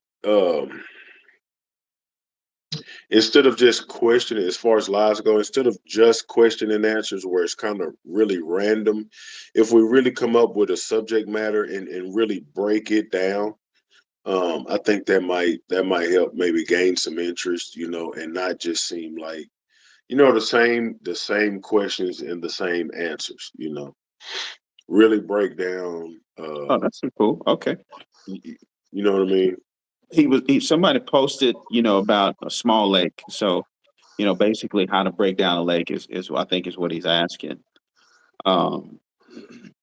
instead of just questioning as far as lies go, instead of just questioning answers where it's kind of really random, if we really come up with a subject matter and really break it down, I think that might help maybe gain some interest, and not just seem like, the same questions and the same answers. Really break down, Oh, that's so cool. Okay. y- y- you know what I mean? Somebody posted, about a small lake. So, basically how to break down a lake is I think is what he's asking. Um,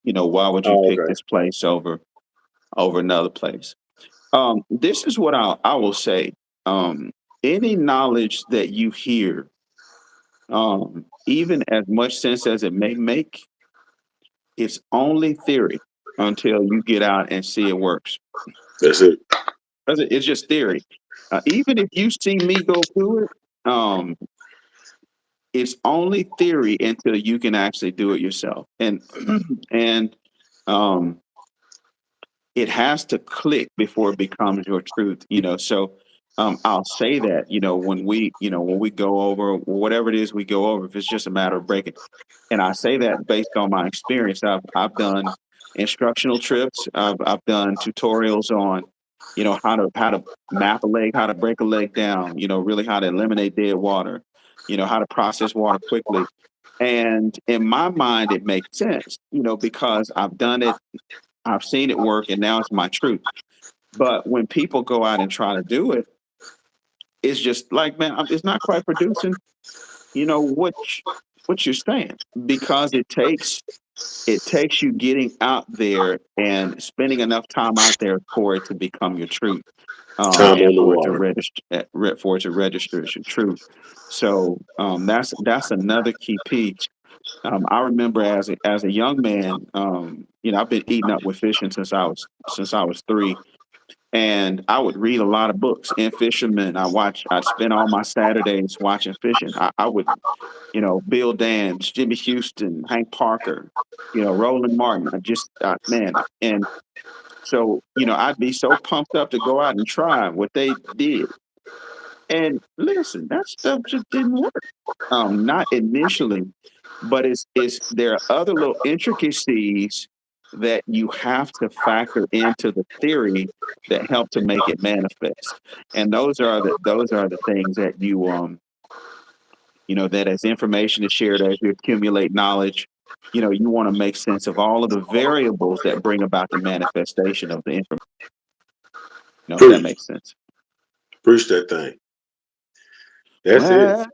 why would you Oh, pick okay. this place over another place? This is what I will say. Um, any knowledge that you hear, even as much sense as it may make, it's only theory until you get out and see it works. That's it. It's just theory. Even if you see me go through it, it's only theory until you can actually do it yourself. And um, it has to click before it becomes your truth. So I'll say that when we go over whatever it is we go over, if it's just a matter of breaking. And I say that based on my experience. I've done instructional trips. I've done tutorials on, how to map a lake, how to break a lake down. Really how to eliminate dead water. How to process water quickly. And in my mind, it makes sense. Because I've done it, I've seen it work, and now it's my truth. But when people go out and try to do it, it's just like, man, it's not quite producing. What you're saying, because it takes you getting out there and spending enough time out there for it to become your truth, Time and on the water. for it to register as your truth. So that's another key piece. I remember as a young man, I've been eating up with fishing since I was 3, and I would read a lot of books and fishermen. I'd spend all my Saturdays watching fishing. I would Bill Dance, Jimmy Houston, Hank Parker, Roland Martin. Man, and so, I'd be so pumped up to go out and try what they did. And listen, that stuff just didn't work. Not initially, but it's there are other little intricacies that you have to factor into the theory that help to make it manifest. And those are the things that that as information is shared, as you accumulate knowledge, you want to make sense of all of the variables that bring about the manifestation of the information, if that Preach. makes sense. Preach that thing. That's it. Well,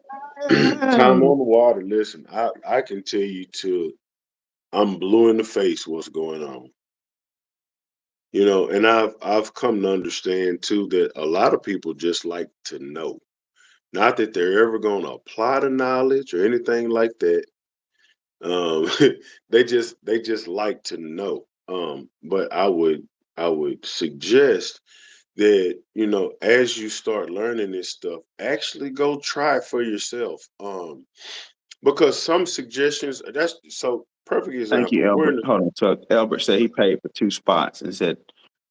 Time on the water. Listen, I can tell you to I'm blue in the face what's going on. And I've come to understand too that a lot of people just like to know. Not that they're ever gonna apply the knowledge or anything like that. Um, they just like to know. But I would suggest that as you start learning this stuff, actually go try it for yourself. Because some suggestions, that's so perfect thank you, example. We're in Albert. the Hold on. So Albert said he paid for 2 spots and said,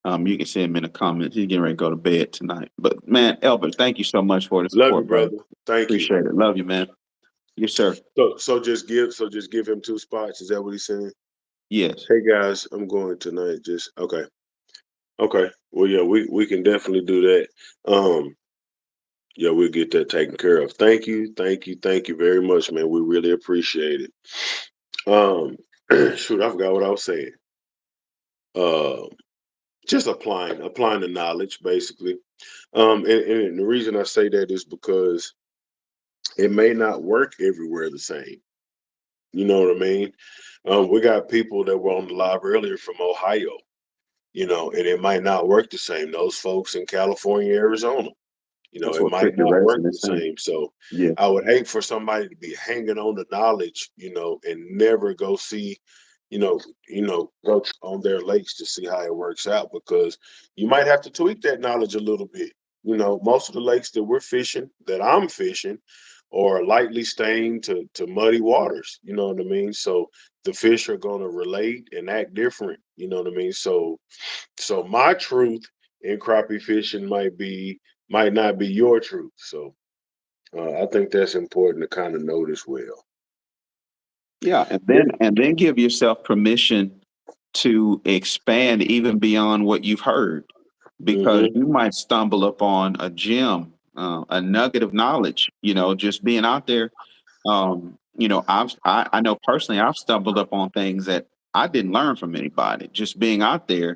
you can see him in the comments. He's getting ready to go to bed tonight. But man, Albert, thank you so much for the love you, support, brother. brother. Thank you. Appreciate it. Love you, man. Yes, sir. So just give him 2 spots. Is that what he's saying? Yes. Hey guys, I'm going tonight. Just okay. Okay. Well, yeah, we can definitely do that. Yeah, we'll get that taken care of. Thank you very much, man. We really appreciate it. Um, shoot, I forgot what I was saying. Uh, just applying the knowledge, basically. And the reason I say that is because it may not work everywhere the same. You know what I mean? We got people that were on the live earlier from Ohio, and it might not work the same. Those folks in California, Arizona. That's It what might not work refrigeration the is saying. same. So Yeah. I would hate for somebody to be hanging on the knowledge, and never go see, go on their lakes to see how it works out, because you might have to tweak that knowledge a little bit. Most of the lakes that we're fishing, that I'm fishing, are lightly stained to muddy waters. You know what I mean? So the fish are going to relate and act different. You know what I mean? So my truth in crappie fishing might not be your truth. So I think that's important to kind of note as well. Yeah, Yeah. and then give yourself permission to expand even beyond what you've heard, because Hmm. you might stumble upon a gem, a nugget of knowledge. Just being out there. I know personally I've stumbled upon things that I didn't learn from anybody. Just being out there,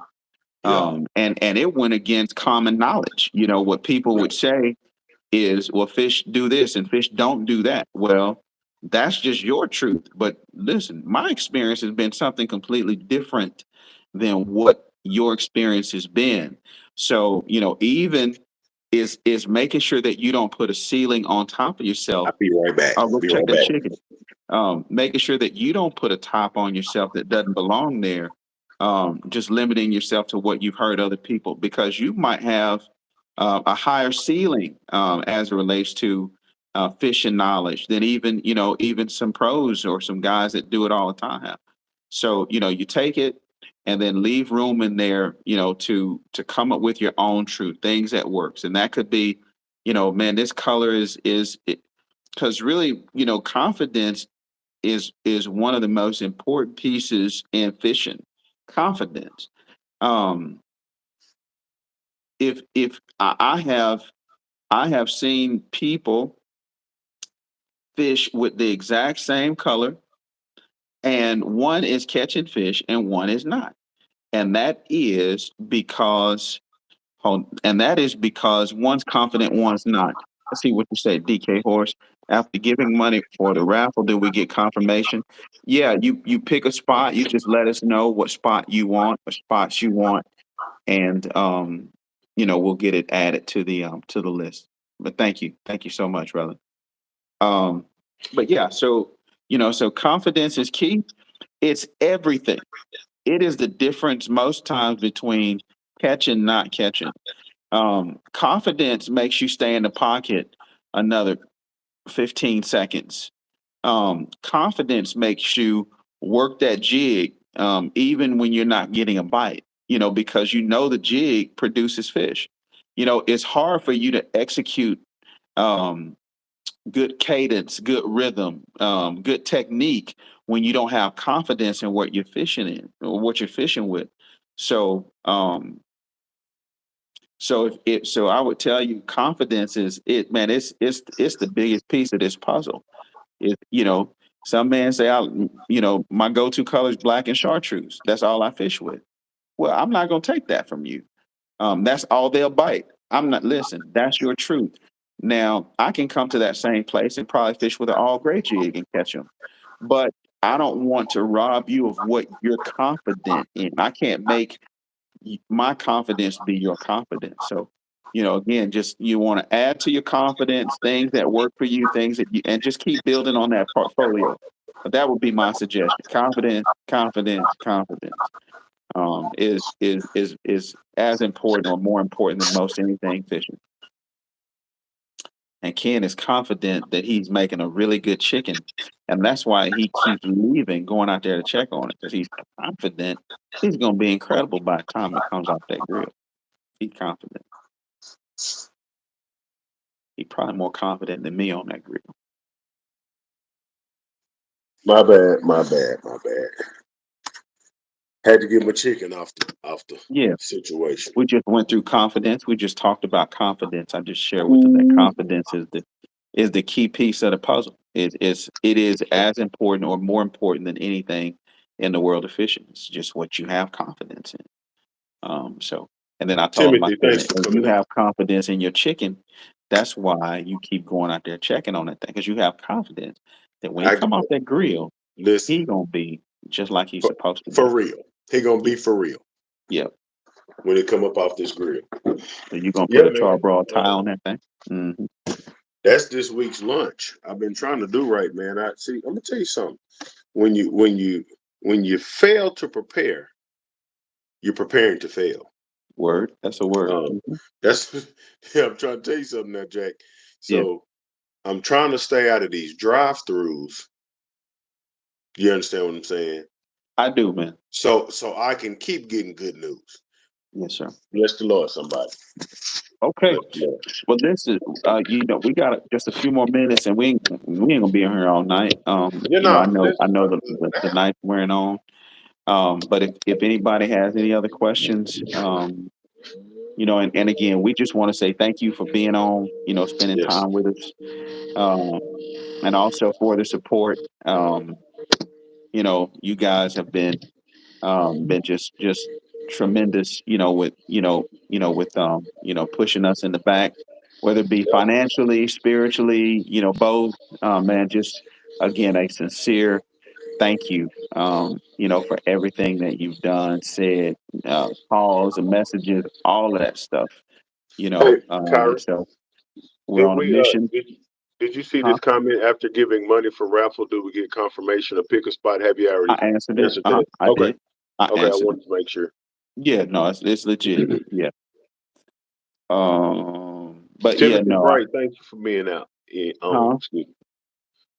Yeah. and it went against common knowledge. What people would say is, well, fish do this and fish don't do that. Well, that's just your truth. But listen, my experience has been something completely different than what your experience has been. So, even is making sure that you don't put a ceiling on top of yourself. I'll be right back. I'll go Be check right a back. chicken. Making sure that you don't put a top on yourself that doesn't belong there. Just limiting yourself to what you've heard other people, because you might have a higher ceiling as it relates to fishing knowledge than even some pros or some guys that do it all the time have. So you take it and then leave room in there, to come up with your own truth, things that works, and that could be, man, this color is because really, confidence is one of the most important pieces in fishing. Confidence. Um, if I have seen people fish with the exact same color, and one is catching fish and one is not, and that is because one's confident, one's not. Let's see what you say, DK Horse. After giving money for the raffle, did we get confirmation? Yeah, you pick a spot. You just let us know what spot you want, or spots you want, and we'll get it added to the list. But thank you so much, brother. Um, but yeah, so confidence is key. It's everything. It is the difference most times between catching, not catching. Confidence makes you stay in the pocket another 15 seconds. Confidence makes you work that jig, even when you're not getting a bite, because the jig produces fish. It's hard for you to execute um, good cadence, good rhythm, good technique when you don't have confidence in what you're fishing in or what you're fishing with. So, so I would tell you, confidence is it, man. It's the biggest piece of this puzzle. Some men say, my go-to color is black and chartreuse. That's all I fish with. Well, I'm not gonna take that from you. That's all they'll bite. I'm not. Listen, that's your truth. Now I can come to that same place and probably fish with an all gray jig and catch them, but I don't want to rob you of what you're confident in. I can't make my confidence be your confidence. So, again, just you want to add to your confidence things that work for you, and just keep building on that portfolio. But that would be my suggestion. Confidence, confidence, confidence is as important or more important than most anything fishing. And Ken is confident that he's making a really good chicken, and that's why he keeps leaving, going out there to check on it, because he's confident he's going to be incredible by the time it comes off that grill. He's confident. He's probably more confident than me on that grill. My bad. My bad. My bad. Had to get my chicken off the Yeah, situation. we just went through confidence. We just talked about confidence. I just shared with them that confidence is the key piece of the puzzle. It is as important or more important than anything in the world of fishing. It's just what you have confidence in. So, and then I told him, I Timothy, said, thanks if for you coming in. have confidence in your chicken, that's why you keep going out there checking on that thing, because you have confidence that when he I come off that grill, listen he gonna be just like he's for, supposed to for be. real. He gonna Yeah, be for real. yeah. when it come up off this grill. So you gonna put Yeah, a man. charbroil tie on that thing? Hmm. That's this week's lunch. I've been trying to do right, man. I see. I'm gonna tell you something. When you fail to prepare, you're preparing to fail. Word. That's a word. Um, Hmm. that's yeah. I'm trying to tell you something now, Jack. Yeah, So I'm trying to stay out of these drive-throughs. You understand what I'm saying? I do, man. So I can keep getting good news. Yes, sir. Bless the Lord, somebody. Okay. Bless the Lord. Well, this is we got just a few more minutes, and we ain't gonna be in here all night. You I know, know listen. the night's wearing on. But if anybody has any other questions, and again, we just want to say thank you for being on, spending Yes. time with us, um, and also for the support. You guys have been just tremendous, pushing us in the back, whether it be Yeah. financially, spiritually, both. Man, just again, a sincere thank you, for everything that you've done, said, calls and messages, all of that stuff, Hey, and Kyrie, so we're did on a we mission. did you see Huh? this comment after giving money for raffle? Do we get confirmation or pick a spot? Have you I already answered it. answered Uh-huh. that? I Okay. did. I Okay, I answered it. wanted to make sure. Yeah, no, it's legit. Yeah. But yeah, Timothy no. Bright, thank you for being out. Huh? Excuse me.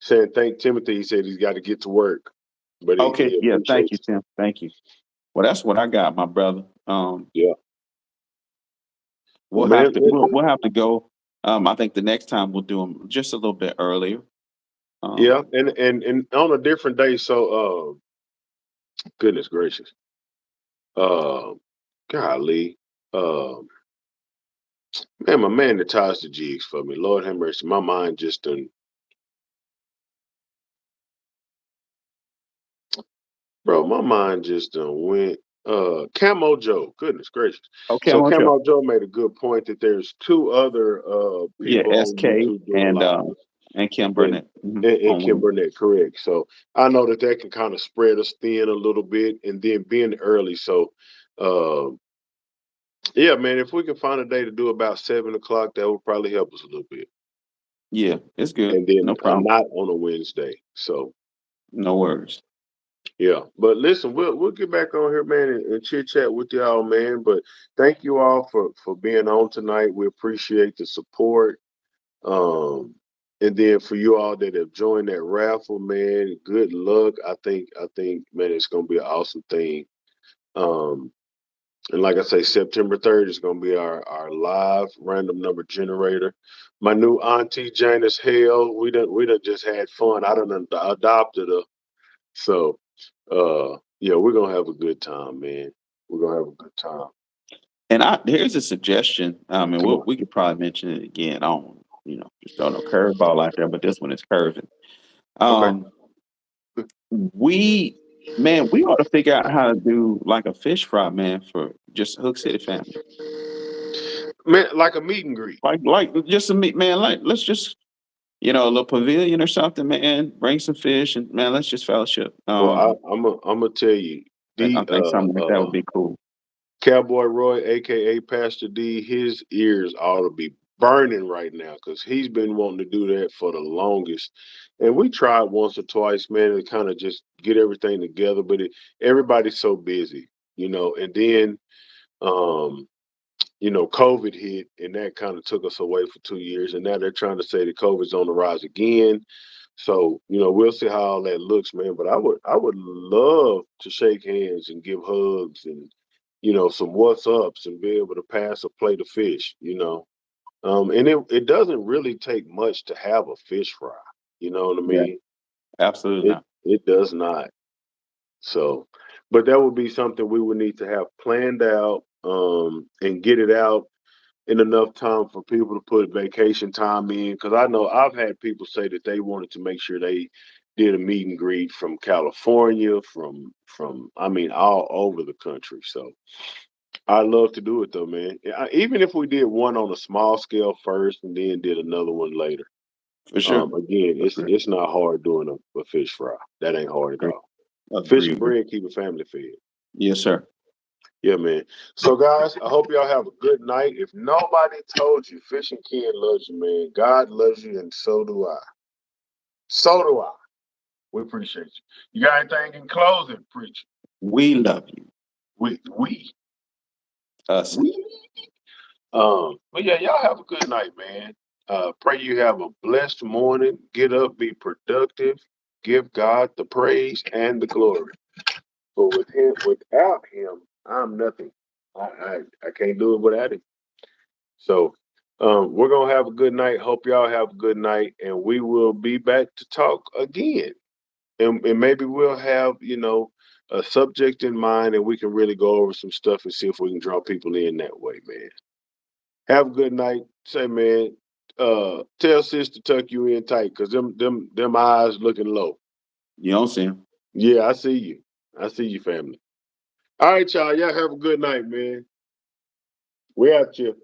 Saying thank Timothy. He said he's got to get to work, but Okay. he Yeah. Thank you, appreciates. Tim. Thank you. Well, that's what I got, my brother. Yeah. Well, We'll have man. to we'll have to go. I think the next time we'll do them just a little bit earlier. Yeah, Um, and on a different day. So, goodness gracious. Uh, golly. Um, man, my man that ties the jigs for me. Lord have mercy. My mind just done. Bro, my mind just done went. Camo Joe, goodness gracious. okay, I'm So on show. Camo Joe made a good point that there's two other Yeah, people on SK YouTube doing lives, and Kim and Burnett, and on Kim Wing. Burnett, correct. So I know that that can kind of spread us thin a little bit, and then being early. So, uh, yeah, man, if we can find a day to do about 7 o'clock, that would probably help us a little bit, Yeah, it's good. and then No problem. not on a Wednesday. So No worries. yeah, but listen, we'll get back on here, man, and chit chat with y'all, man. But thank you all for being on tonight. We appreciate the support. Um, and then for you all that have joined that raffle, man, good luck. I think, man, it's gonna be an awesome thing. Um, and like I say, September 3rd is gonna be our live random number generator. My new auntie Janice Hale, we done just had fun. I done adopted her, so yeah, we're gonna have a good time, man. We're gonna have a good time. And here's a suggestion. And Come on. we could probably mention it again. I don't, just throw no curveball out there, but this one is curving. Okay. Um, we, man, we ought to figure out how to do like a fish fry, man, for just Hook City family. Man, like a meet and greet. Like just a meet, man. Like let's just, a little pavilion or something, man. Bring some fish and man, let's just fellowship. Well, I'm gonna tell you, I the think something like that would be cool. Cowboy Roy, aka Pastor D, his ears ought to be burning right now because he's been wanting to do that for the longest. And we tried once or twice, man, to kind of just get everything together, but everybody's so busy, And then, um, COVID hit, and that kind of took us away for 2 years. And now they're trying to say that COVID's on the rise again. So, we'll see how all that looks, man. But I would love to shake hands and give hugs and, some what's ups and be able to pass a plate of fish. And it doesn't really take much to have a fish fry. You know what I Yeah, mean? absolutely It not. it does not. So, but that would be something we would need to have planned out, and get it out in enough time for people to put vacation time in. Because I know I've had people say that they wanted to make sure they did a meet and greet from California, from I mean all over the country. So I love to do it though, man. Even if we did one on a small scale first and then did another one later. For sure. Again, For it's sure. it's not hard doing a fish fry. That ain't hard at Agree. all. Fish Agree. and Agree. bread keep a family fed. Yes, sir. Yeah, man. So, guys, I hope y'all have a good night. If nobody told you, Fishing Ken loves you, man. God loves you, and so do I. So do I. We appreciate you. You got anything in closing, preacher? We love you. We, we, Us. we. But yeah, y'all have a good night, man. Pray you have a blessed morning. Get up, be productive, give God the praise and the glory. For with him, without him, I'm nothing. I can't do it without him. So we're gonna have a good night. Hope y'all have a good night, and we will be back to talk again. And maybe we'll have, a subject in mind, and we can really go over some stuff and see if we can draw people in that way, man. Have a good night. Say, man, tell sis to tuck you in tight, cause them eyes looking low. You don't see him. Yeah, I see you. I see you, family. All right, y'all. Y'all have a good night, man. We out here.